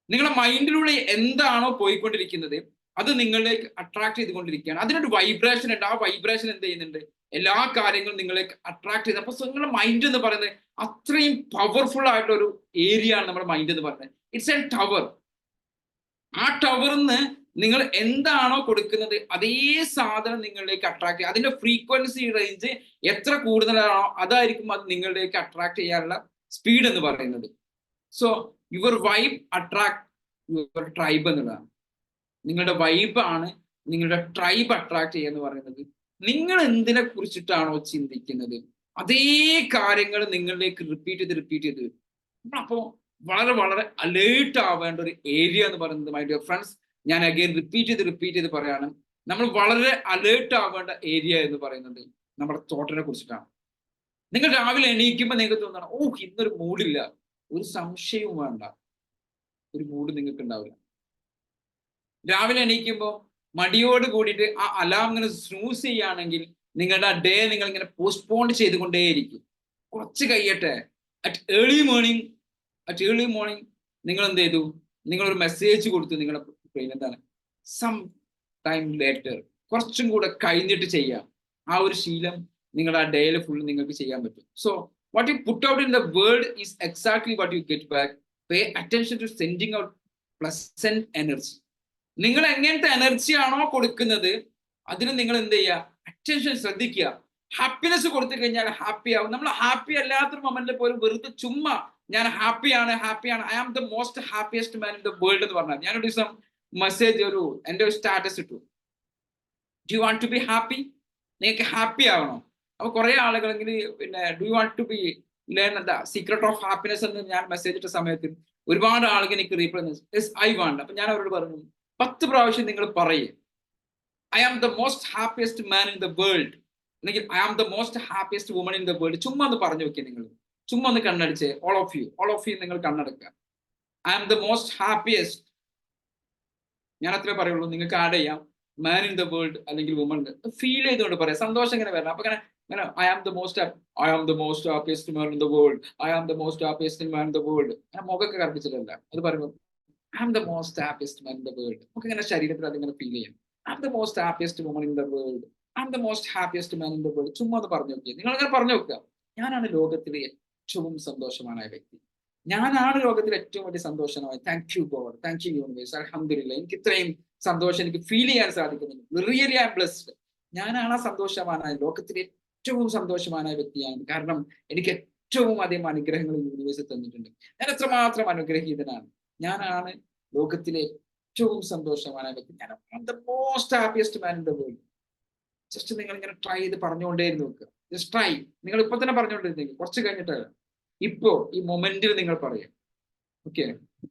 നിങ്ങളുടെ മൈൻഡിലൂടെ എന്താണോ പോയിക്കൊണ്ടിരിക്കുന്നത് അത് നിങ്ങളിലേക്ക് അട്രാക്ട് ചെയ്തുകൊണ്ടിരിക്കുകയാണ്. അതിനൊരു വൈബ്രേഷൻ ഉണ്ട്. ആ വൈബ്രേഷൻ എന്ത് ചെയ്യുന്നുണ്ട്? എല്ലാ കാര്യങ്ങളും നിങ്ങളിലേക്ക് അട്രാക്ട് ചെയ്ത്. അപ്പൊ നിങ്ങളുടെ മൈൻഡ് എന്ന് പറയുന്നത് അത്രയും പവർഫുൾ ആയിട്ടുള്ള ഒരു ഏരിയ ആണ് നമ്മുടെ മൈൻഡ് എന്ന് പറയുന്നത്. It's A tower. ആ ടവറിന്ന് നിങ്ങൾ എന്താണോ കൊടുക്കുന്നത് അതേ സാധനം നിങ്ങളിലേക്ക് അട്രാക്ട് ചെയ്യുക. അതിന്റെ ഫ്രീക്വൻസി റേഞ്ച് എത്ര കൂടുതലാണോ അതായിരിക്കും അത് നിങ്ങളിലേക്ക് അട്രാക്ട് ചെയ്യാനുള്ള സ്പീഡ് എന്ന് പറയുന്നത്. So your vibe attract your tribe എന്നുള്ളതാണ്. നിങ്ങളുടെ വൈബ് ആണ് നിങ്ങളുടെ ട്രൈബ് അട്രാക്ട് ചെയ്യുക എന്ന് പറയുന്നത്. നിങ്ങൾ എന്തിനെ കുറിച്ചിട്ടാണോ ചിന്തിക്കുന്നത് അതേ കാര്യങ്ങൾ നിങ്ങളിലേക്ക് റിപ്പീറ്റ് ചെയ്ത് അപ്പോ വളരെ വളരെ അലേർട്ട് ആവേണ്ട ഒരു ഏരിയ എന്ന് പറയുന്നത് മൈ ഡിയർ ഫ്രണ്ട്സ്, ഞാൻ അഗൈൻ റിപ്പീറ്റ് ചെയ്ത് പറയാണ്, നമ്മൾ വളരെ അലേർട്ട് ആവേണ്ട ഏരിയ എന്ന് പറയുന്നത് നമ്മുടെ തോട്ടിനെ കുറിച്ചിട്ടാണ്. നിങ്ങൾ രാവിലെ എണീക്കുമ്പോൾ നിങ്ങൾക്ക് തോന്നണം, ഓ ഇന്നൊരു മൂഡില്ല. ഒരു സംശയവും വേണ്ട, ഒരു മൂഡ് നിങ്ങൾക്ക് ഉണ്ടാവില്ല. രാവിലെ എണീക്കുമ്പോൾ മടിയോട് കൂടിയിട്ട് ആ അലാം ഇങ്ങനെ സ്നൂസ് ചെയ്യുകയാണെങ്കിൽ നിങ്ങളുടെ ആ ഡേ നിങ്ങൾ ഇങ്ങനെ പോസ്റ്റ്പോൺ ചെയ്തുകൊണ്ടേയിരിക്കും. കുറച്ച് കഴിയട്ടെ. അറ്റ് ഏർലി മോർണിംഗ് നിങ്ങൾ എന്ത് ചെയ്തു? നിങ്ങളൊരു മെസ്സേജ് കൊടുത്തു നിങ്ങളുടെ ബ്രെയിൻ എന്താണ്, സം ടൈം ലേറ്റർ, കുറച്ചും കൂടെ കഴിഞ്ഞിട്ട് ചെയ്യാം. ആ ഒരു ശീലം നിങ്ങളുടെ ആ ഡേയിൽ ഫുൾ നിങ്ങൾക്ക് ചെയ്യാൻ പറ്റും. So what you put out in the world is exactly what you get back. Pay attention to sending out pleasant energy. നിങ്ങൾ എങ്ങനത്തെ എനർജി ആണോ കൊടുക്കുന്നത് അതിന് നിങ്ങൾ എന്ത് ചെയ്യുക? അറ്റൻഷൻ ശ്രദ്ധിക്കുക. ഹാപ്പിനെസ് കൊടുത്തു കഴിഞ്ഞാൽ ഹാപ്പി ആവും. നമ്മൾ ഹാപ്പി അല്ലാത്തൊരു മൊമെന്റിൽ പോലും വെറുതെ ചുമ്മാ ഞാൻ ഹാപ്പിയാണ്, I am the most happiest man in the world എന്ന് പറഞ്ഞാൽ, ഞാനൊരു ദിവസം മെസ്സേജ് എൻ്റെ ഒരു സ്റ്റാറ്റസ് ഇട്ടു, do you want to be happy? നിങ്ങൾക്ക് ഹാപ്പി ആവണോ? അപ്പൊ കുറെ ആളുകളെങ്കിൽ പിന്നെ do you want to be learn the secret of happiness എന്ന് ഞാൻ മെസ്സേജ് ഇട്ട സമയത്ത് ഒരുപാട് ആളുകൾ എനിക്ക് റീപ്ലൈ യെസ് ഐ വാണ്ട്. അപ്പൊ ഞാൻ അവരോട് പറഞ്ഞു, 10 പ്രാവശ്യം നിങ്ങൾ പറയേ, I am the most happiest man in the world, അല്ലെങ്കിൽ I am the most happiest woman in the world. ചുമ്മാ ഒന്ന് പറഞ്ഞു നോക്കിയേ. നിങ്ങൾ ചുമ്മാ ഒന്ന് കണ്ണടിച്ച് ഓൾ ഓഫ് യു നിങ്ങൾ കണ്ണടക്കുക. I am the most happiest, ഞാൻ അത്രേ പറയുള്ളൂ. നിങ്ങൾക്ക് ആഡ് ചെയ്യാം മാൻ ഇൻ ദ വേൾഡ് അല്ലെങ്കിൽ വുമൺ. ഫീൽ ചെയ്തുകൊണ്ട് പറയാം, സന്തോഷം ഇങ്ങനെ വരണം. അപ്പൊ ഇങ്ങനെ I am the most happiest man in the world, I am the most happiest man in the world. ഞാൻ മുഖമൊക്കെ കറപ്പിച്ചിട്ടല്ല അത് പറയുമ്പോൾ I am the most happiest man in the world. നമുക്ക് ഇങ്ങനെ ശരീരത്തിൽ അതിങ്ങനെ ഫീൽ ചെയ്യാം. I am the most happiest woman in the world, I am the most happiest man in the world. ചുമ്മാ അത് പറഞ്ഞു നോക്കിയാൽ നിങ്ങൾ അങ്ങനെ പറഞ്ഞു നോക്കുക, ഞാനാണ് ലോകത്തിലെ ഏറ്റവും സന്തോഷമായ വ്യക്തി, ഞാനാണ് ലോകത്തിലെ ഏറ്റവും വലിയ സന്തോഷമായ. Thank you God, thank you universe, അൽഹംദുലില്ലാഹ്, എനിക്ക് ഇത്രയും സന്തോഷം എനിക്ക് ഫീൽ ചെയ്യാൻ സാധിക്കുന്നുണ്ട്. Really I am blessed. ഞാനാണ് ആ സന്തോഷവാനായ ലോകത്തിലെ ഏറ്റവും സന്തോഷവാനായ വ്യക്തിയാണ്. കാരണം എനിക്ക് ഏറ്റവും അധികം അനുഗ്രഹങ്ങൾ യൂണിവേഴ്സ് തന്നിട്ടുണ്ട്. ഞാൻ എത്രമാത്രം അനുഗ്രഹീതനാണ്. ഞാനാണ് ലോകത്തിലെ ഏറ്റവും സന്തോഷവാനായ വ്യക്തി. ഞാൻ the most happiest man in the world. Just നിങ്ങൾ ഇങ്ങനെ ട്രൈ ചെയ്ത് പറഞ്ഞുകൊണ്ടേയിരുന്നു നോക്കുക. Just try. നിങ്ങൾ ഇപ്പൊ തന്നെ പറഞ്ഞുകൊണ്ടിരുന്നെങ്കിൽ കുറച്ച് കഴിഞ്ഞിട്ട് ഇപ്പോ ഈ മൊമെന്റിൽ നിങ്ങൾ പറയാം. ഓക്കെ,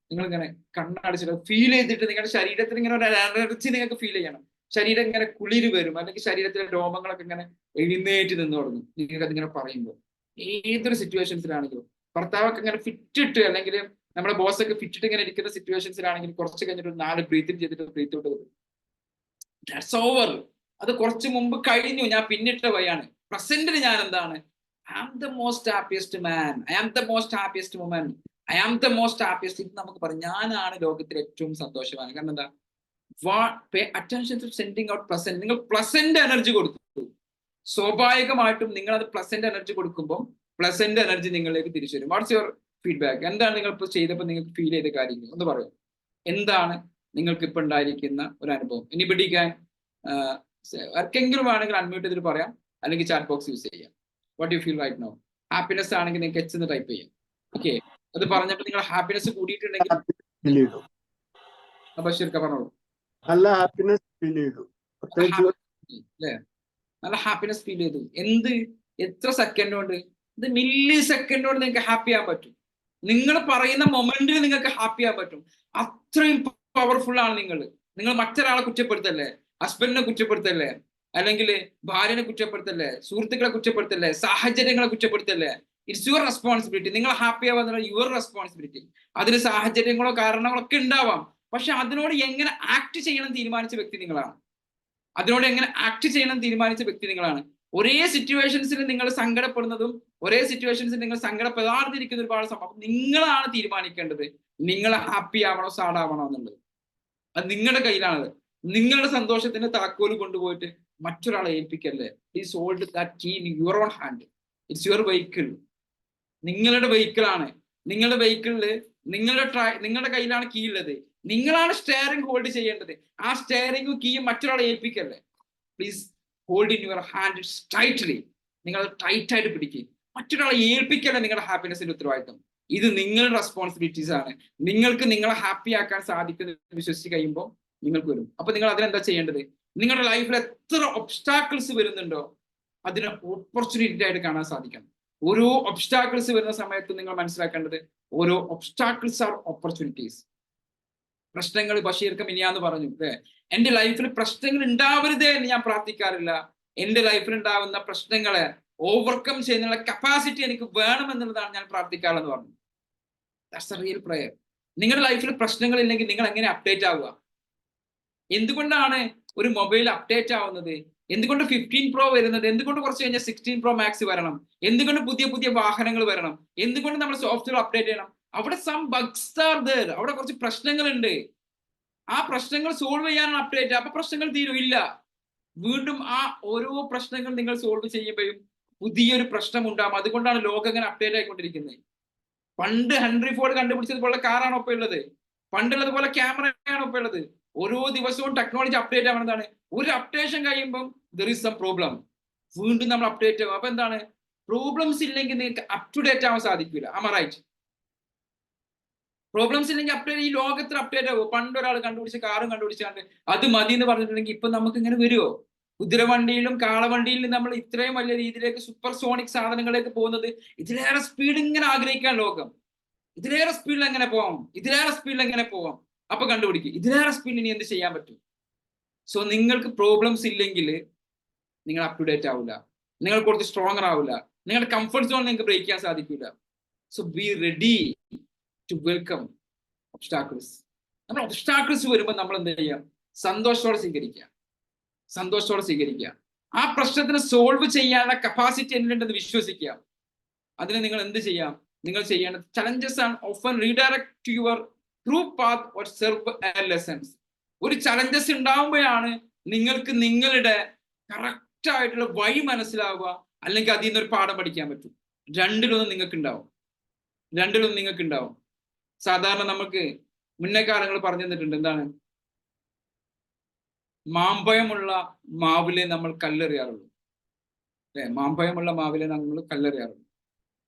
നിങ്ങൾ ഇങ്ങനെ കണ്ണടച്ചിട്ട് ഫീൽ ചെയ്തിട്ട് നിങ്ങളുടെ ശരീരത്തിൽ ഇങ്ങനെ ഒരു എനർജി നിങ്ങൾക്ക് ഫീൽ ചെയ്യണം. ശരീരം ഇങ്ങനെ കുളിര് വരും, അല്ലെങ്കിൽ ശരീരത്തിലെ രോമങ്ങളൊക്കെ ഇങ്ങനെ എഴുന്നേറ്റ് നിന്ന് തുടങ്ങും നിങ്ങൾക്ക് അതിങ്ങനെ പറയുമ്പോൾ. ഏതൊരു സിറ്റുവേഷൻസിലാണെങ്കിലും ഭർത്താവൊക്കെ ഇങ്ങനെ ഫിറ്റിട്ട്, അല്ലെങ്കിൽ നമ്മുടെ ബോസൊക്കെ ഫിറ്റിട്ട് ഇങ്ങനെ ഇരിക്കുന്ന സിറ്റുവേഷൻസിലാണെങ്കിൽ കുറച്ച് കഴിഞ്ഞിട്ട് 4 ബ്രീത്ത് ഇൻ ചെയ്തിട്ട് ബ്രീത്ത് ഔട്ട് ചെയ്തു. That's over. അത് കുറച്ച് മുമ്പ് കഴിഞ്ഞു. ഞാൻ പിന്നിട്ട വഴിയാണ്. പ്രസന്റിൽ ഞാൻ എന്താണ്? I am the most happiest man, I am the most happiest woman, I am the most happiest. ഇത് നമുക്ക് പറയാം, ഞാനാണ് ലോകത്തിലെ ഏറ്റവും സന്തോഷവാൻ. കാരണം എന്താ? Pay attention to sending out pleasant. നിങ്ങൾ പ്ലസന്റ് എനർജി കൊടുത്തു, സ്വാഭാവികമായിട്ടും നിങ്ങൾ അത് പ്ലസന്റ് എനർജി കൊടുക്കുമ്പോൾ പ്ലസന്റ് എനർജി നിങ്ങളിലേക്ക് തിരിച്ചു വരും. What's your feedback? എന്താണ് നിങ്ങൾ ഇപ്പോൾ ചെയ്തപ്പോൾ നിങ്ങൾക്ക് ഫീൽ ചെയ്ത കാര്യങ്ങൾ ഒന്ന് പറയും. എന്താണ് നിങ്ങൾക്ക് ഇപ്പൊ ഉണ്ടായിരിക്കുന്ന ഒരു അനുഭവം? എനിബഡി ക്യാൻ, ആർക്കെങ്കിലും വേണമെങ്കിൽ അൺമ്യൂട്ട് ചെയ്തിട്ട് പറയാം, അല്ലെങ്കിൽ ചാറ്റ് ബോക്സ് യൂസ് ചെയ്യാം. What you feel right now? Happiness ആണെങ്കിൽ നിങ്ങൾക്ക് എച്ച് എന്ന് ടൈപ്പ് ചെയ്യാം. ഓക്കെ, അത് പറഞ്ഞപ്പോൾ നിങ്ങൾ ഹാപ്പിനെസ് കൂടിയിട്ടുണ്ടെങ്കിൽ ബഷീർക്ക പറഞ്ഞോളൂ. നല്ല ഹാപ്പിനെസ് ഫീൽ ചെയ്തു. അല്ലേ? നല്ല ഹാപ്പിനെസ് ഫീൽ ചെയ്തു. എത്ര സെക്കൻഡ് കൊണ്ട്? ഇത് മില്ലി സെക്കൻഡ് കൊണ്ട് നിങ്ങൾക്ക് ഹാപ്പി ആകാൻ പറ്റും. നിങ്ങൾ പറയുന്ന മൊമെന്റിൽ നിങ്ങൾക്ക് ഹാപ്പി ആകാൻ പറ്റും. അത്രയും പവർഫുൾ ആണ് നിങ്ങൾ. നിങ്ങൾ മറ്റൊരാളെ കുറ്റപ്പെടുത്തല്ലേ, ഹസ്ബൻഡിനെ കുറ്റപ്പെടുത്തല്ലേ, അല്ലെങ്കിൽ ഭാര്യനെ കുറ്റപ്പെടുത്തല്ലേ, സുഹൃത്തുക്കളെ കുറ്റപ്പെടുത്തല്ലേ, സാഹചര്യങ്ങളെ കുറ്റപ്പെടുത്തല്ലേ. It's your responsibility. നിങ്ങൾ ഹാപ്പി ആവാന്നുള്ള യുവർ റെസ്പോൺസിബിലിറ്റി. അതിന് സാഹചര്യങ്ങളോ കാരണങ്ങളോ ഒക്കെ ഉണ്ടാവാം, പക്ഷെ അതിനോട് എങ്ങനെ ആക്ട് ചെയ്യണം തീരുമാനിച്ച വ്യക്തി നിങ്ങളാണ്. ഒരേ സിറ്റുവേഷൻസിൽ നിങ്ങൾ സങ്കടപ്പെടുന്നതും ഒരേ സിറ്റുവേഷൻസിൽ നിങ്ങൾ സങ്കടപ്പെടാതിരിക്കുന്ന ഒരുപാട് സംഭവം നിങ്ങളാണ് തീരുമാനിക്കേണ്ടത്. നിങ്ങൾ ഹാപ്പി ആവണോ സാഡ് ആവണോ എന്നുള്ളത്. അത് നിങ്ങളുടെ കയ്യിലാണത്. നിങ്ങളുടെ സന്തോഷത്തിന്റെ താക്കോല് കൊണ്ടുപോയിട്ട് മറ്റൊരാളെ ഏൽപ്പിക്കല്ലേ. Please hold that key in your own hand. It's your vehicle. നിങ്ങളുടെ വെഹിക്കിളാണ്. നിങ്ങളുടെ വെഹിക്കിളില് നിങ്ങളുടെ കയ്യിലാണ് കീ ഉള്ളത്. നിങ്ങളാണ് സ്റ്റെയറിംഗ് ഹോൾഡ് ചെയ്യേണ്ടത്. ആ സ്റ്റെയറിംഗും കീയും മറ്റൊരാളെ ഏൽപ്പിക്കല്ലേ. Please hold in your hand tightly. നിങ്ങൾ ടൈറ്റ് ആയിട്ട് പിടിക്കുക. മറ്റൊരാളെ ഏൽപ്പിക്കല്ലേ നിങ്ങളുടെ ഹാപ്പിനെസിന്റെ ഉത്തരവാദിത്തം. ഇത് നിങ്ങളുടെ റെസ്പോൺസിബിലിറ്റീസ് ആണ്. നിങ്ങൾക്ക് നിങ്ങളെ ഹാപ്പി ആക്കാൻ സാധിക്കുന്നത് വിശ്വസിച്ച് കഴിയുമ്പോൾ നിങ്ങൾക്ക് വരും. അപ്പൊ നിങ്ങൾ അതിനെന്താ ചെയ്യേണ്ടത്? നിങ്ങളുടെ ലൈഫിൽ എത്ര ഒബ്സ്റ്റാക്കിൾസ് വരുന്നുണ്ടോ അതിനെ ഓപ്പർച്യൂണിറ്റി ആയിട്ട് കാണാൻ സാധിക്കണം. ഓരോ ഒബ്സ്റ്റാക്കിൾസ് വരുന്ന സമയത്ത് നിങ്ങൾ മനസ്സിലാക്കേണ്ടത് ഓരോ ഒബ്സ്റ്റാക്കിൾസ് ആർ ഓപ്പർച്യൂണിറ്റീസ്. പ്രശ്നങ്ങൾ ബഷീർക്ക് മിനിയാന്ന് പറഞ്ഞു അല്ലേ, എന്റെ ലൈഫിൽ പ്രശ്നങ്ങൾ ഉണ്ടാവരുതേ എന്ന് ഞാൻ പ്രാർത്ഥിക്കാറില്ല. എന്റെ ലൈഫിൽ ഉണ്ടാവുന്ന പ്രശ്നങ്ങളെ ഓവർകം ചെയ്യുന്ന കപ്പാസിറ്റി എനിക്ക് വേണമെന്നുള്ളതാണ് ഞാൻ പ്രാർത്ഥിക്കാറെന്ന് പറഞ്ഞു. That's a real prayer. നിങ്ങളുടെ ലൈഫിൽ പ്രശ്നങ്ങൾ ഇല്ലെങ്കിൽ നിങ്ങൾ എങ്ങനെ അപ്ഡേറ്റ് ആവുക? എന്തുകൊണ്ടാണ് ഒരു മൊബൈൽ അപ്ഡേറ്റ് ആവുന്നത്? എന്തുകൊണ്ട് 15 Pro വരുന്നത്? എന്തുകൊണ്ട് കുറച്ച് കഴിഞ്ഞാൽ 16 Pro Max വരണം? എന്തുകൊണ്ട് പുതിയ പുതിയ വാഹനങ്ങൾ വരണം? എന്തുകൊണ്ട് നമ്മൾ സോഫ്റ്റ്വെയർ അപ്ഡേറ്റ് ചെയ്യണം? അവിടെ സം ബഗ്സ് ആർ ദേർ. അവിടെ കുറച്ച് പ്രശ്നങ്ങളുണ്ട്. ആ പ്രശ്നങ്ങൾ സോൾവ് ചെയ്യാനാണ് അപ്ഡേറ്റ്. അപ്പൊ പ്രശ്നങ്ങൾ തീരുമില്ല. വീണ്ടും ആ ഓരോ പ്രശ്നങ്ങൾ നിങ്ങൾ സോൾവ് ചെയ്യുമ്പോഴും പുതിയൊരു പ്രശ്നം ഉണ്ടാകും. അതുകൊണ്ടാണ് ലോകം ഇങ്ങനെ അപ്ഡേറ്റ് ആയിക്കൊണ്ടിരിക്കുന്നത്. പണ്ട് ഹെൻറി ഫോർഡ് കണ്ടുപിടിച്ചതുപോലെ കാറാണ് ഒപ്പം ഉള്ളത്. പണ്ടുള്ളതുപോലെ ക്യാമറയാണ് ഒപ്പം ഉള്ളത്. ഓരോ ദിവസവും ടെക്നോളജി അപ്ഡേറ്റ് ആവുന്നതാണ്. ഒരു അപ്ഡേഷൻ കഴിയുമ്പോൾ ദർ ഈസ് സം പ്രോബ്ലം. വീണ്ടും നമ്മൾ അപ്ഡേറ്റ് ആവും. അപ്പൊ എന്താണ്? പ്രോബ്ലംസ് ഇല്ലെങ്കിൽ നിങ്ങൾക്ക് അപ് ടു ഡേറ്റ് ആവാൻ സാധിക്കില്ല. Am right? പ്രോബ്ലംസ് ഇല്ലെങ്കിൽ അപ്ഡേറ്റ് ഈ ലോകത്തിൽ അപ്ഡേറ്റ് ആവുമോ? പണ്ടൊരാൾ കണ്ടുപിടിച്ച കാറും കണ്ടുപിടിച്ചാണ്ട് അത് മതി എന്ന് പറഞ്ഞിട്ടുണ്ടെങ്കിൽ ഇപ്പൊ നമുക്ക് ഇങ്ങനെ വരുമോ? കുതിരവണ്ടിയിലും കാളവണ്ടിയിലും നമ്മൾ ഇത്രയും വലിയ രീതിയിലേക്ക് സൂപ്പർ സോണിക് സാധനങ്ങളിലേക്ക് പോകുന്നത് ഇതിലേറെ സ്പീഡ് ഇങ്ങനെ ആഗ്രഹിക്കാൻ ലോകം. ഇതിലേറെ സ്പീഡിൽ എങ്ങനെ പോവാം? ഇതിലേറെ സ്പീഡിൽ എങ്ങനെ പോവാം? അപ്പൊ കണ്ടുപിടിക്കും ഇതിലേറെ സ്പീഡിൽ ഇനി എന്ത് ചെയ്യാൻ പറ്റും? സോ നിങ്ങൾക്ക് പ്രോബ്ലംസ് ഇല്ലെങ്കിൽ നിങ്ങൾ അപ് ടു ഡേറ്റ് ആവില്ല. നിങ്ങൾ കുറച്ച് സ്ട്രോങ്ങർ ആവില്ല. നിങ്ങളുടെ കംഫർട്ട് സോൺ നിങ്ങൾക്ക് ബ്രേക്ക് ചെയ്യാൻ സാധിക്കില്ല. So be ready to welcome obstacles. നമ്മൾ ഒബ്സ്റ്റാക്കിൾസ് വരുമ്പോൾ നമ്മൾ എന്ത് ചെയ്യാം? സന്തോഷത്തോടെ സ്വീകരിക്കുക. സന്തോഷത്തോടെ സ്വീകരിക്കുക. ആ പ്രശ്നത്തിന് സോൾവ് ചെയ്യാനുള്ള കപ്പാസിറ്റി എന്നിലുണ്ടെന്ന് വിശ്വസിക്കുക. അതിന് നിങ്ങൾ എന്ത് ചെയ്യാം? നിങ്ങൾ ചെയ്യേണ്ടത് challenges and often redirect to your true path or serve lessons. ഒരു ചലഞ്ചസ് ഉണ്ടാവുമ്പോഴാണ് നിങ്ങൾക്ക് നിങ്ങളുടെ കറക്റ്റ് ആയിട്ടുള്ള വഴി മനസ്സിലാവുക, അല്ലെങ്കിൽ അതിൽ നിന്നൊരു പാഠം പഠിക്കാൻ പറ്റും. രണ്ടിലൊന്നും നിങ്ങൾക്ക് ഉണ്ടാവും. സാധാരണ നമുക്ക് മുന്നേ കാലങ്ങൾ പറഞ്ഞു തന്നിട്ടുണ്ട്. എന്താണ്? മാമ്പഴമുള്ള മാവിലെ നമ്മൾ കല്ലെറിയാറുള്ളൂ അല്ലെ? മാമ്പഴമുള്ള മാവിലെ നമ്മൾ കല്ലെറിയാറുള്ളൂ.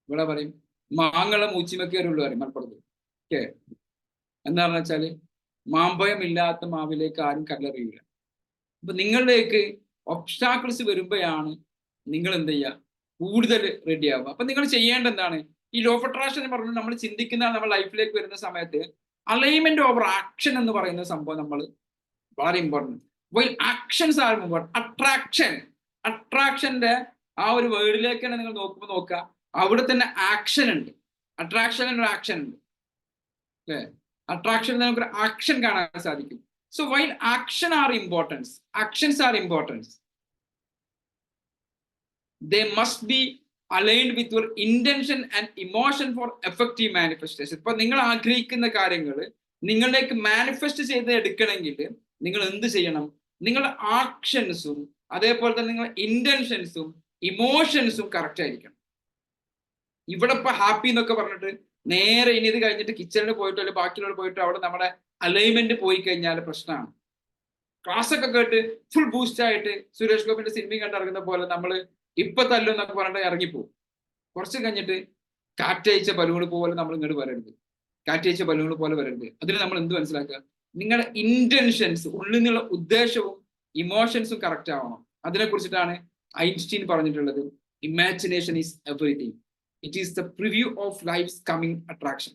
ഇവിടെ പറയും മാങ്ങ മൂച്ചിമക്കേറുള്ളൂ പറയും മലപ്പുറത്ത്. ഓക്കെ, എന്താണെന്ന് വെച്ചാല് മാമ്പഴം ഇല്ലാത്ത മാവിലേക്ക് ആരും കല്ലെറിയില്ല. അപ്പൊ നിങ്ങളിലേക്ക് ഒബ്സ്റ്റാക്കിൾസ് വരുമ്പോഴാണ് നിങ്ങൾ എന്ത് ചെയ്യുക? കൂടുതൽ റെഡി ആവുക. അപ്പൊ നിങ്ങൾ ചെയ്യേണ്ട എന്താണ്? ഈ ലോ ഓഫ് അട്രാക്ഷൻ എന്ന് പറഞ്ഞാൽ നമ്മൾ ചിന്തിക്കുന്ന നമ്മുടെ ലൈഫിലേക്ക് വരുന്ന സമയത്ത് അലൈൻമെന്റ് ഓവർ ആക്ഷൻ എന്ന് പറയുന്ന സംഭവം നമ്മൾ വളരെ important. While actions are important. അട്രാക്ഷന്റെ ആ ഒരു വേർഡിലേക്ക് തന്നെ നിങ്ങൾ നോക്കുക, അവിടെ തന്നെ ആക്ഷൻ ഉണ്ട്. അട്രാക്ഷനിൽ ഒരു ആക്ഷൻ ഉണ്ട് അല്ലേ? അട്രാക്ഷനിൽ നമുക്കൊരു ആക്ഷൻ കാണാൻ സാധിക്കും. So while actions R importance, they must be aligned with your intention and emotion for effective manifestation. ഇപ്പൊ നിങ്ങൾ ആഗ്രഹിക്കുന്ന കാര്യങ്ങൾ നിങ്ങളിലേക്ക് മാനിഫെസ്റ്റ് ചെയ്ത് എടുക്കണമെങ്കിൽ നിങ്ങൾ എന്ത് ചെയ്യണം? നിങ്ങളുടെ ആക്ഷൻസും അതേപോലെ തന്നെ നിങ്ങളുടെ ഇന്റൻഷൻസും ഇമോഷൻസും കറക്റ്റ് ആയിരിക്കണം. ഇവിടെ ഇപ്പൊ ഹാപ്പി എന്നൊക്കെ പറഞ്ഞിട്ട് നേരെ ഇനി ഇത് കഴിഞ്ഞിട്ട് കിച്ചണിൽ പോയിട്ടോ അല്ലെങ്കിൽ ബാക്കിയുള്ള പോയിട്ടോ അവിടെ നമ്മുടെ അലൈൻമെന്റ് പോയി കഴിഞ്ഞാൽ പ്രശ്നമാണ്. ക്ലാസ് ഒക്കെ കേട്ട് ഫുൾ ബൂസ്റ്റ് ആയിട്ട് സുരേഷ് ഗോപിന്റെ സിനിമയും കണ്ടിറങ്ങുന്ന പോലെ നമ്മൾ ഇപ്പൊ തല്ലും എന്നൊക്കെ പറഞ്ഞിട്ട് ഇറങ്ങിപ്പോവും. കുറച്ച് കഴിഞ്ഞിട്ട് കാറ്റയച്ച ബലൂണ് പോലെ നമ്മൾ ഇങ്ങോട്ട് വരരുത്. കാറ്റയച്ച ബലൂണ് പോലെ വരരുത്. അതിന് നമ്മൾ എന്ത് മനസ്സിലാക്കുക? നിങ്ങളുടെ ഇന്റൻഷൻസ്, ഉള്ളിൽ നിന്നുള്ള ഉദ്ദേശവും ഇമോഷൻസും കറക്റ്റ് ആവണം. അതിനെ കുറിച്ചിട്ടാണ് ഐൻസ്റ്റീൻ പറഞ്ഞിട്ടുള്ളത്, imagination is everything, it is the preview of life's coming attraction.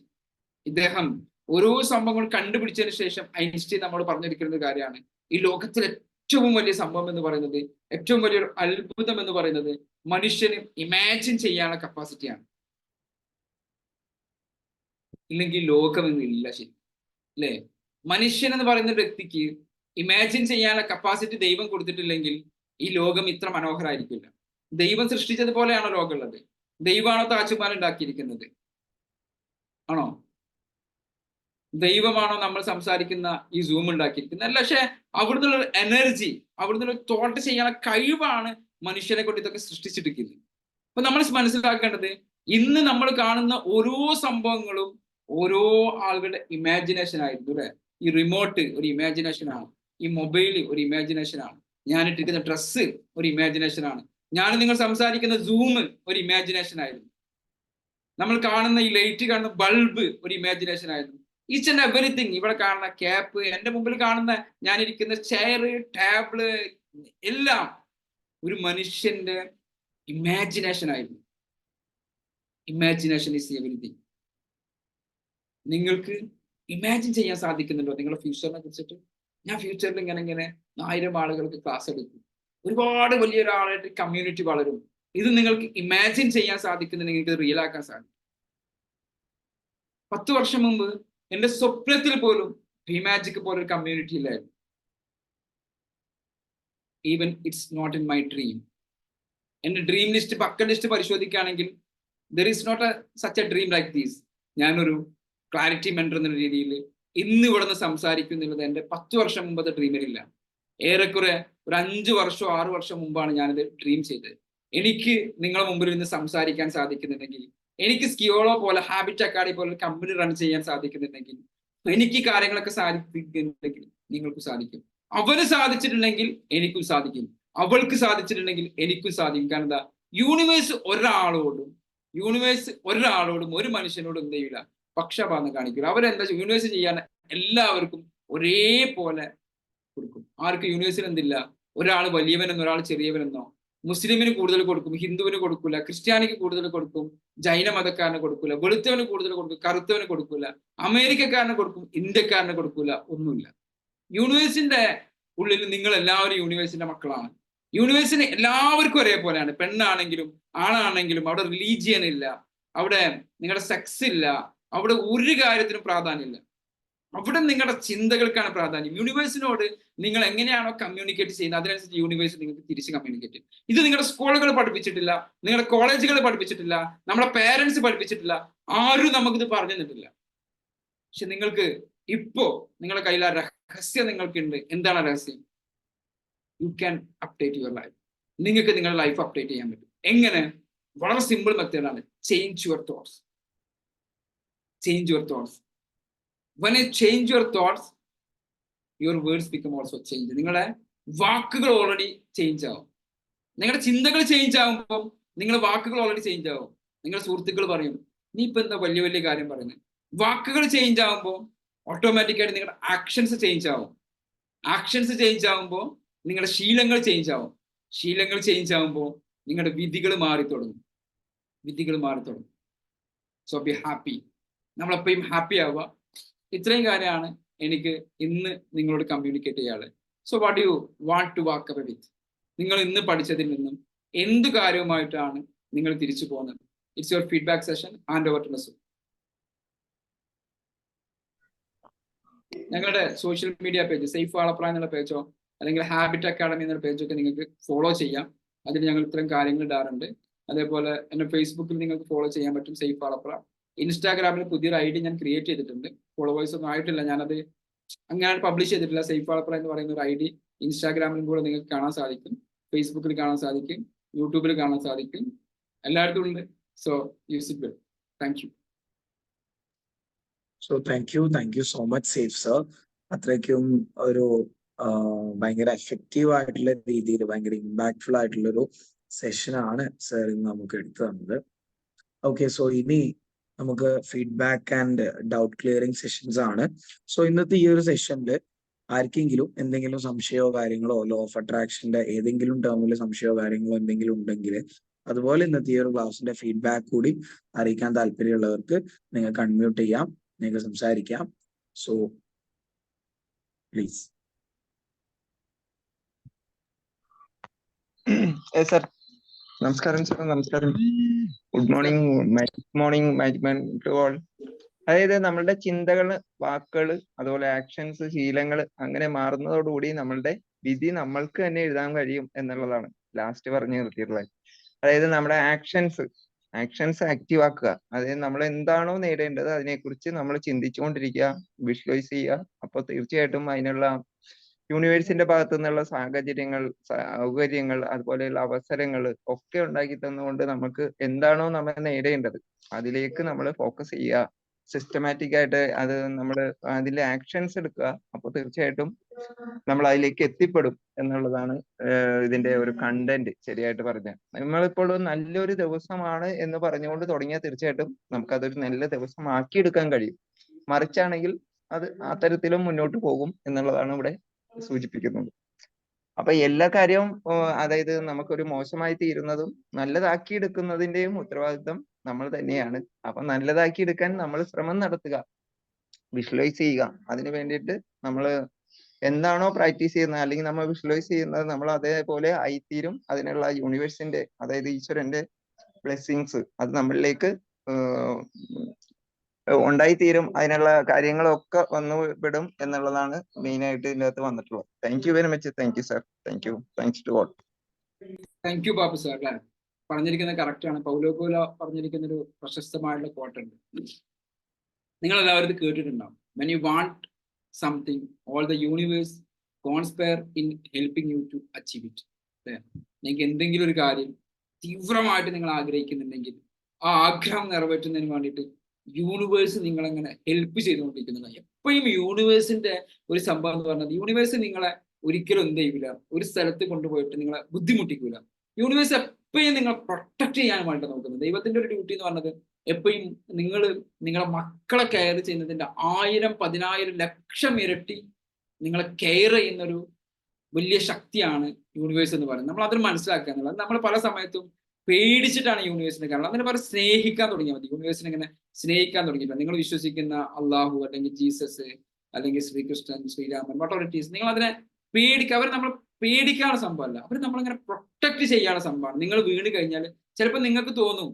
ഇദ്ദേഹം ഓരോ സംഭവങ്ങൾ കണ്ടുപിടിച്ചതിന് ശേഷം ഐൻസ്റ്റീൻ നമ്മോട് പറഞ്ഞിരിക്കുന്ന കാര്യമാണ്, ഈ ലോകത്തിലെ ഏറ്റവും വലിയ സംഭവം എന്ന് പറയുന്നത്, ഏറ്റവും വലിയൊരു അത്ഭുതം എന്ന് പറയുന്നത് മനുഷ്യന് ഇമാജിൻ ചെയ്യാനുള്ള കപ്പാസിറ്റിയാണ്. ഇല്ലെങ്കിൽ ലോകമെന്നില്ല. ശരി അല്ലേ? മനുഷ്യൻ എന്ന് പറയുന്ന വ്യക്തിക്ക് ഇമാജിൻ ചെയ്യാനുള്ള കപ്പാസിറ്റി ദൈവം കൊടുത്തിട്ടില്ലെങ്കിൽ ഈ ലോകം ഇത്ര മനോഹരമായിരിക്കില്ല. ദൈവം സൃഷ്ടിച്ചതുപോലെയാണോ ലോകമുള്ളത്? ദൈവമാണോ താജ്മഹൽ ഉണ്ടാക്കിയിരിക്കുന്നത്? ആണോ? ദൈവമാണോ നമ്മൾ സംസാരിക്കുന്ന ഈ സൂം ഉണ്ടാക്കിയിരിക്കുന്നത്? അല്ല, പക്ഷെ അവിടുന്നുള്ള എനർജി, അവിടുന്ന് തോട്ട് ചെയ്യാനുള്ള കഴിവാണ് മനുഷ്യനെ കൊണ്ട് ഇതൊക്കെ സൃഷ്ടിച്ചിരിക്കുന്നത്. അപ്പൊ നമ്മൾ മനസ്സിലാക്കേണ്ടത്, ഇന്ന് നമ്മൾ കാണുന്ന ഓരോ സംഭവങ്ങളും ഓരോ ആളുകളുടെ ഇമാജിനേഷൻ ആയിരുന്നു അല്ലെ? ഈ റിമോട്ട് ഒരു ഇമാജിനേഷൻ ആണ്, ഈ മൊബൈൽ ഒരു ഇമാജിനേഷൻ ആണ്, ഞാനിട്ടിരിക്കുന്ന ഡ്രസ്സ് ഒരു ഇമാജിനേഷൻ ആണ്, ഞാൻ നിങ്ങൾ സംസാരിക്കുന്ന സൂം ഒരു ഇമാജിനേഷൻ ആയിരുന്നു, നമ്മൾ കാണുന്ന ഈ ലൈറ്റ് കാണുന്ന ബൾബ് ഒരു ഇമാജിനേഷൻ ആയിരുന്നു. ഈച്ച് ആൻഡ് എവറിത്തിങ്, ഇവിടെ കാണുന്ന ക്യാപ്പ്, എൻ്റെ മുമ്പിൽ കാണുന്ന ഞാനിരിക്കുന്ന ചെയർ, ടേബിള്, എല്ലാം ഒരു മനുഷ്യന്റെ ഇമാജിനേഷൻ ആയിരുന്നു. Imagination is everything. നിങ്ങൾക്ക് ഇമാജിൻ ചെയ്യാൻ സാധിക്കുന്നുണ്ടോ നിങ്ങളുടെ ഫ്യൂച്ചറിനെ കുറിച്ചിട്ട്? ഞാൻ ഫ്യൂച്ചറിൽ ഇങ്ങനെ 1000 ആളുകൾക്ക് ക്ലാസ് എടുക്കും, ഒരുപാട് വലിയൊരാളായിട്ട് കമ്മ്യൂണിറ്റി വളരും. ഇത് നിങ്ങൾക്ക് ഇമാജിൻ ചെയ്യാൻ സാധിക്കുന്നുണ്ടെങ്കിൽ നിങ്ങൾക്ക് റിയൽ ആക്കാൻ സാധിക്കും. 10 വർഷം മുമ്പ് എൻ്റെ സ്വപ്നത്തിൽ പോലും ഭീമാജിക് പോലൊരു കമ്മ്യൂണിറ്റി ഇല്ലായിരുന്നു. Even it's not in my dream. എൻ്റെ ഡ്രീം ലിസ്റ്റ്, ബക്കറ്റ് ലിസ്റ്റ് പരിശോധിക്കുകയാണെങ്കിൽ there is not such a dream like these. ഞാനൊരു ക്ലാരിറ്റി മെന്റർ എന്ന രീതിയിൽ ഇന്ന് ഇവിടെ നിന്ന് സംസാരിക്കുന്നുള്ളത് എൻ്റെ 10 വർഷം മുമ്പത്തെ ഡ്രീമിലില്ല. ഏറെക്കുറെ ഒരു 5 വർഷം 6 വർഷം മുമ്പാണ് ഞാനിത് ഡ്രീം ചെയ്തത്. എനിക്ക് നിങ്ങളുടെ മുമ്പിൽ നിന്ന് സംസാരിക്കാൻ സാധിക്കുന്നുണ്ടെങ്കിൽ, എനിക്ക് സ്കിയോളോ പോലെ, ഹാബിറ്റ് അക്കാഡമി പോലെ കമ്പനി റൺ ചെയ്യാൻ സാധിക്കുന്നുണ്ടെങ്കിൽ, എനിക്ക് കാര്യങ്ങളൊക്കെ സാധിക്കുന്നുണ്ടെങ്കിൽ നിങ്ങൾക്കും സാധിക്കും. അവന് സാധിച്ചിട്ടുണ്ടെങ്കിൽ എനിക്കും സാധിക്കും, അവൾക്ക് സാധിച്ചിട്ടുണ്ടെങ്കിൽ എനിക്കും സാധിക്കും. കാരണം എന്താ, യൂണിവേഴ്സ് ഒരാളോടും ഒരു മനുഷ്യനോടും എന്ത് ചെയ്യില്ല, പക്ഷപാതം കാണിക്കില്ല. അവരെന്താ യൂണിവേഴ്സ് ചെയ്യാൻ എല്ലാവർക്കും ഒരേപോലെ കൊടുക്കും. ആർക്കും യൂണിവേഴ്സിന് എന്തില്ല, ഒരാൾ വലിയവനെന്നോ ഒരാൾ ചെറിയവനെന്നോ. മുസ്ലിമിന് കൂടുതൽ കൊടുക്കും, ഹിന്ദുവിന് കൊടുക്കൂല, ക്രിസ്ത്യാനിക്ക് കൂടുതൽ കൊടുക്കും, ജൈന മതക്കാരന് കൊടുക്കൂല, വെളുത്തവന് കൂടുതൽ കൊടുക്കും, കറുത്തവന് കൊടുക്കൂല, അമേരിക്കക്കാരന് കൊടുക്കും, ഇന്ത്യക്കാരന് കൊടുക്കൂല, ഒന്നുമില്ല. യൂണിവേഴ്സിന്റെ ഉള്ളിൽ നിങ്ങൾ എല്ലാവരും യൂണിവേഴ്സിന്റെ മക്കളാണ്. യൂണിവേഴ്സിന് എല്ലാവർക്കും ഒരേപോലെയാണ്. പെണ്ണാണെങ്കിലും ആണാണെങ്കിലും അവിടെ റിലീജിയൻ ഇല്ല, അവിടെ നിങ്ങളുടെ സെക്സ് ഇല്ല, അവിടെ ഒരു കാര്യത്തിനും പ്രാധാന്യമില്ല. അവിടെ നിങ്ങളുടെ ചിന്തകൾക്കാണ് പ്രാധാന്യം. യൂണിവേഴ്സിനോട് നിങ്ങൾ എങ്ങനെയാണോ കമ്മ്യൂണിക്കേറ്റ് ചെയ്യുന്നത് അതിനനുസരിച്ച് യൂണിവേഴ്സ് നിങ്ങൾക്ക് തിരിച്ച് കമ്മ്യൂണിക്കേറ്റ് ചെയ്യും. ഇത് നിങ്ങളുടെ സ്കൂളുകൾ പഠിപ്പിച്ചിട്ടില്ല, നിങ്ങളുടെ കോളേജുകൾ പഠിപ്പിച്ചിട്ടില്ല, നമ്മുടെ പേരൻസ് പഠിപ്പിച്ചിട്ടില്ല, ആരും നമുക്കിത് പറഞ്ഞു തന്നിട്ടില്ല. പക്ഷെ നിങ്ങൾക്ക് ഇപ്പോ നിങ്ങളുടെ കയ്യിൽ ആ രഹസ്യം നിങ്ങൾക്കുണ്ട്. എന്താണ് രഹസ്യം? You can update your life. നിങ്ങൾക്ക് നിങ്ങളുടെ ലൈഫ് അപ്ഡേറ്റ് ചെയ്യാൻ പറ്റും. എങ്ങനെ? വളരെ സിമ്പിൾ മെത്തേഡാണ്. Change your thoughts. Change your thoughts. When you change your thoughts, your words become also change. നിങ്ങളുടെ വാക്കുകൾ ഓൾറെഡി ചേഞ്ച് ആവും. നിങ്ങളുടെ ചിന്തകൾ ചേഞ്ച് ആകുമ്പോൾ നിങ്ങളുടെ വാക്കുകൾ ഓൾറെഡി ചേഞ്ച് ആവും. നിങ്ങളുടെ സുഹൃത്തുക്കൾ പറയും, നീ ഇപ്പൊ എന്താ വലിയ വലിയ കാര്യം പറയുന്നത്. വാക്കുകൾ ചേഞ്ച് ആകുമ്പോൾ ഓട്ടോമാറ്റിക്കായിട്ട് നിങ്ങളുടെ ആക്ഷൻസ് ചേഞ്ച് ആവും. ആക്ഷൻസ് ചേഞ്ച് ആകുമ്പോൾ നിങ്ങളുടെ ശീലങ്ങൾ ചേഞ്ച് ആവും. ശീലങ്ങൾ ചേഞ്ച് ആകുമ്പോൾ നിങ്ങളുടെ വിധികൾ മാറി തുടങ്ങും. So be happy. നമ്മളെപ്പോഴും ഹാപ്പി ആവുക. ഇത്രയും കാര്യമാണ് എനിക്ക് ഇന്ന് നിങ്ങളോട് കമ്മ്യൂണിക്കേറ്റ് ചെയ്യാനുള്ളത്. So what you want to walk away with? നിങ്ങൾ ഇന്ന് പഠിച്ചതിൽ നിന്നും എന്ത് കാര്യവുമായിട്ടാണ് നിങ്ങൾ തിരിച്ചു പോകുന്നത്? It's your feedback session. Hand over to Nasu. ഞങ്ങളുടെ സോഷ്യൽ മീഡിയ പേജ് സേഫ് വാളപ്ര എന്നുള്ള പേജോ അല്ലെങ്കിൽ ഹാബിറ്റ് അക്കാഡമി എന്നുള്ള പേജൊക്കെ നിങ്ങൾക്ക് ഫോളോ ചെയ്യാം. അതിൽ ഞങ്ങൾ ഇത്തരം കാര്യങ്ങൾ ഇടാറുണ്ട്. അതേപോലെ എന്നെ ഫേസ്ബുക്കിൽ നിങ്ങൾക്ക് ഫോളോ ചെയ്യാൻ പറ്റും, സേഫ് വാളപ്ര. ഇൻസ്റ്റാഗ്രാമിൽ പുതിയൊരു ഐഡി ഞാൻ ക്രിയേറ്റ് ചെയ്തിട്ടുണ്ട്. ഫോളോവേഴ്സ് ഒന്നും ആയിട്ടില്ല, ഞാനത് അങ്ങനെ പബ്ലിഷ് ചെയ്തിട്ടില്ല. സേഫ് വാളപ്ര എന്ന് പറയുന്ന ഒരു ഐഡി ഇൻസ്റ്റാഗ്രാമിലും കൂടെ നിങ്ങൾക്ക് കാണാൻ സാധിക്കും, ഫേസ്ബുക്കിൽ കാണാൻ സാധിക്കും, യൂട്യൂബിൽ കാണാൻ സാധിക്കും, എല്ലായിടത്തും ഉണ്ട്. So use it well. Thank you. So thank you so much safe sir. അത്രയ്ക്കും ഒരു ഭയങ്കര എഫക്റ്റീവ് ആയിട്ടുള്ള രീതിയിൽ ഭയങ്കര ഇമ്പാക്ട്ഫുൾ ആയിട്ടുള്ള ഒരു സെഷനാണ് സർ ഇന്ന് നമുക്ക് എടുത്തു തന്നത്. ഓക്കെ, സോ ഇനി നമുക്ക് feedback and doubt clearing sessions ആണ്. സോ ഇന്നത്തെ ഈ ഒരു സെഷനിൽ ആർക്കെങ്കിലും എന്തെങ്കിലും സംശയമോ കാര്യങ്ങളോ ലോ ഓഫ് അട്രാക്ഷന്റെ ഏതെങ്കിലും ടേമിൽ സംശയമോ കാര്യങ്ങളോ എന്തെങ്കിലും ഉണ്ടെങ്കിൽ, അതുപോലെ ഇന്നത്തെ ഈ ഒരു ക്ലാസ്സിന്റെ ഫീഡ്ബാക്ക് കൂടി അറിയിക്കാൻ താല്പര്യമുള്ളവർക്ക് നിങ്ങൾക്ക് അൺമ്യൂട്ട് ചെയ്യാം, നിങ്ങൾക്ക് സംസാരിക്കാം. So please. സർ നമസ്കാരം. സർ നമസ്കാരം. Good morning magic man to all. അതായത് നമ്മളുടെ ചിന്തകള്, വാക്കുകള്, അതുപോലെ ആക്ഷൻസ്, ശീലങ്ങൾ അങ്ങനെ മാറുന്നതോടുകൂടി നമ്മളുടെ വിധി നമ്മൾക്ക് തന്നെ എഴുതാൻ കഴിയും എന്നുള്ളതാണ് ലാസ്റ്റ് പറഞ്ഞു നിർത്തിയിട്ടുള്ളത്. അതായത് നമ്മുടെ ആക്ഷൻസ് ആക്റ്റീവ് ആക്കുക. അതായത് നമ്മൾ എന്താണോ നേടേണ്ടത് അതിനെക്കുറിച്ച് നമ്മൾ ചിന്തിച്ചുകൊണ്ടിരിക്കുക, വിഷ്വലൈസ് ചെയ്യുക. അപ്പോൾ തീർച്ചയായിട്ടും അതിനുള്ള യൂണിവേഴ്സിന്റെ ഭാഗത്തു നിന്നുള്ള സാഹചര്യങ്ങൾ, സൗകര്യങ്ങൾ, അതുപോലെയുള്ള അവസരങ്ങൾ ഒക്കെ ഉണ്ടാക്കി തന്നുകൊണ്ട് നമുക്ക് എന്താണോ നമ്മൾ നേടേണ്ടത് അതിലേക്ക് നമ്മൾ ഫോക്കസ് ചെയ്യുക. സിസ്റ്റമാറ്റിക് ആയിട്ട് അത് നമ്മൾ അതിലെ ആക്ഷൻസ് എടുക്കുക. അപ്പോൾ തീർച്ചയായിട്ടും നമ്മൾ അതിലേക്ക് എത്തിപ്പെടും എന്നുള്ളതാണ് ഇതിന്റെ ഒരു കണ്ടന്റ്. ശരിയായിട്ട് പറഞ്ഞാൽ നമ്മളിപ്പോൾ നല്ലൊരു ദിവസമാണ് എന്ന് പറഞ്ഞുകൊണ്ട് തുടങ്ങിയാൽ തീർച്ചയായിട്ടും നമുക്കതൊരു നല്ല ദിവസം ആക്കിയെടുക്കാൻ കഴിയും. മറിച്ചാണെങ്കിൽ അത് അത്തരത്തിലും മുന്നോട്ട് പോകും എന്നുള്ളതാണ് ഇവിടെ സൂചിപ്പിക്കുന്നത്. അപ്പൊ എല്ലാ കാര്യവും അതായത് നമുക്കൊരു മോശമായി തീരുന്നതും നല്ലതാക്കിയെടുക്കുന്നതിന്റെയും ഉത്തരവാദിത്വം നമ്മൾ തന്നെയാണ്. അപ്പൊ നല്ലതാക്കിയെടുക്കാൻ നമ്മൾ ശ്രമം നടത്തുക, വിഷ്വലൈസ് ചെയ്യുക. അതിന് വേണ്ടിയിട്ട് നമ്മൾ എന്താണോ പ്രാക്ടീസ് ചെയ്യുന്നത് അല്ലെങ്കിൽ നമ്മൾ വിഷ്വലൈസ് ചെയ്യുന്നത് നമ്മൾ അതേപോലെ ആയിത്തീരും. അതിനുള്ള യൂണിവേഴ്സിന്റെ അതായത് ഈശ്വരന്റെ ബ്ലെസ്സിങ്സ് അത് നമ്മളിലേക്ക് ഉണ്ടായിത്തീരും. അതിനുള്ള കാര്യങ്ങളൊക്കെ വന്നുവിടും എന്നുള്ളതാണ് മെയിൻ ആയിട്ട് ഇതിൻ്റെ അകത്ത് വന്നിട്ടുള്ളത്. Thank you very much. Thank you sir. Thank you. Thanks to all. Thank you Babu sir. അല്ലേ, പറഞ്ഞിരിക്കുന്നത് കറക്റ്റ് ആണ്. പൗലോ കോലോ പറഞ്ഞിരിക്കുന്ന ഒരു പ്രശസ്തമായിട്ടുള്ള കോട്ടുണ്ട്. നിങ്ങൾ എല്ലാവരും ഇത് കേട്ടിട്ടുണ്ടാവും. When you want something all the universe conspire in helping you to achieve it. അല്ലേ, നിങ്ങൾക്ക് എന്തെങ്കിലും ഒരു കാര്യം തീവ്രമായിട്ട് നിങ്ങൾ ആഗ്രഹിക്കുന്നുണ്ടെങ്കിൽ ആ ആഗ്രഹം നിറവേറ്റുന്നതിന് വേണ്ടിയിട്ട് യൂണിവേഴ്സ് നിങ്ങളെങ്ങനെ ഹെൽപ്പ് ചെയ്തുകൊണ്ടിരിക്കുന്നതാണ്. എപ്പോഴും യൂണിവേഴ്സിന്റെ ഒരു സംഭവം എന്ന് പറഞ്ഞത്, യൂണിവേഴ്സ് നിങ്ങളെ ഒരിക്കലും എന്ത് ചെയ്യൂല, ഒരു സ്ഥലത്ത് കൊണ്ടുപോയിട്ട് നിങ്ങളെ ബുദ്ധിമുട്ടിക്കൂല. യൂണിവേഴ്സ് എപ്പോഴും നിങ്ങളെ പ്രൊട്ടക്ട് ചെയ്യാൻ വേണ്ടി നോക്കുന്നത്. ദൈവത്തിന്റെ ഒരു ഡ്യൂട്ടി എന്ന് പറഞ്ഞത് എപ്പോഴും നിങ്ങളെ മക്കളെ കെയർ ചെയ്യുന്നതിന്റെ 1000, 10,000, ലക്ഷം ഇരട്ടി നിങ്ങളെ കെയർ ചെയ്യുന്നൊരു വലിയ ശക്തിയാണ് യൂണിവേഴ്സ് എന്ന് പറയുന്നത്. നമ്മൾ അതിന് മനസ്സിലാക്കുക എന്നുള്ളത്. നമ്മൾ പല സമയത്തും പേടിച്ചിട്ടാണ് യൂണിവേഴ്സിനെ കാണുന്നത്. അതിനെ പറഞ്ഞ് സ്നേഹിക്കാൻ തുടങ്ങിയാൽ മതി. യൂണിവേഴ്സിനെ ഇങ്ങനെ സ്നേഹിക്കാൻ തുടങ്ങിയില്ല. നിങ്ങൾ വിശ്വസിക്കുന്ന അള്ളാഹു അല്ലെങ്കിൽ ജീസസ് അല്ലെങ്കിൽ ശ്രീകൃഷ്ണൻ, ശ്രീരാമൻ, വട്ടോറിറ്റീസ്, നിങ്ങൾ അതിനെ പേടിക്കുക. അവർ നമ്മൾ പേടിക്കാനുള്ള സംഭവമല്ല, അവർ നമ്മളിങ്ങനെ പ്രൊട്ടക്ട് ചെയ്യാനുള്ള സംഭവമാണ്. നിങ്ങൾ വീണ് കഴിഞ്ഞാൽ ചിലപ്പോൾ നിങ്ങൾക്ക് തോന്നും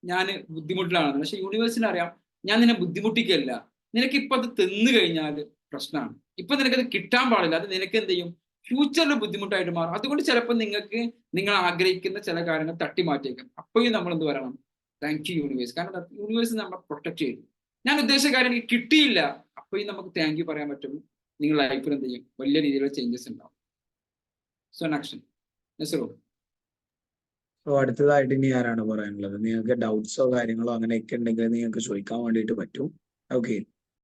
ഞാൻ ബുദ്ധിമുട്ടിലാണെന്ന്. പക്ഷെ യൂണിവേഴ്സിന് അറിയാം ഞാൻ നിന്നെ ബുദ്ധിമുട്ടിക്കല്ല. നിനക്ക് ഇപ്പൊ അത് തിന്നു കഴിഞ്ഞാൽ പ്രശ്നമാണ്. ഇപ്പൊ നിനക്കത് കിട്ടാൻ പാടില്ല. അത് നിനക്ക് എന്ത് ചെയ്യും, ഫ്യൂച്ചറിൽ ബുദ്ധിമുട്ടായിട്ട് മാറും. അതുകൊണ്ട് ചിലപ്പോൾ നിങ്ങൾക്ക് നിങ്ങൾ ആഗ്രഹിക്കുന്ന ചില കാര്യങ്ങൾ തട്ടി മാറ്റിയേക്കാം. അപ്പോഴും നമ്മൾ എന്ത് പറയണം, താങ്ക് യു യൂണിവേഴ്സ്. കാരണം യൂണിവേഴ്സ് നമ്മളെ പ്രൊട്ടക്ട് ചെയ്യും. ഞാൻ ഉദ്ദേശിച്ച കാര്യം എനിക്ക് കിട്ടിയില്ല, അപ്പോഴും നമുക്ക് താങ്ക് യു പറയാൻ പറ്റും. നിങ്ങളുടെ ലൈഫിൽ എന്ത് ചെയ്യും, വലിയ രീതിയിലുള്ള ചേഞ്ചസ് ഉണ്ടാവും. So action. സോ അടുത്തതായിട്ട് ഇനി ആരാണ് പറയാനുള്ളത്? നിങ്ങൾക്ക് ഡൗട്ട്സോ കാര്യങ്ങളോ അങ്ങനെയൊക്കെ ഉണ്ടെങ്കിൽ നിങ്ങൾക്ക് ചോദിക്കാൻ വേണ്ടിയിട്ട് പറ്റും. ഓക്കെ.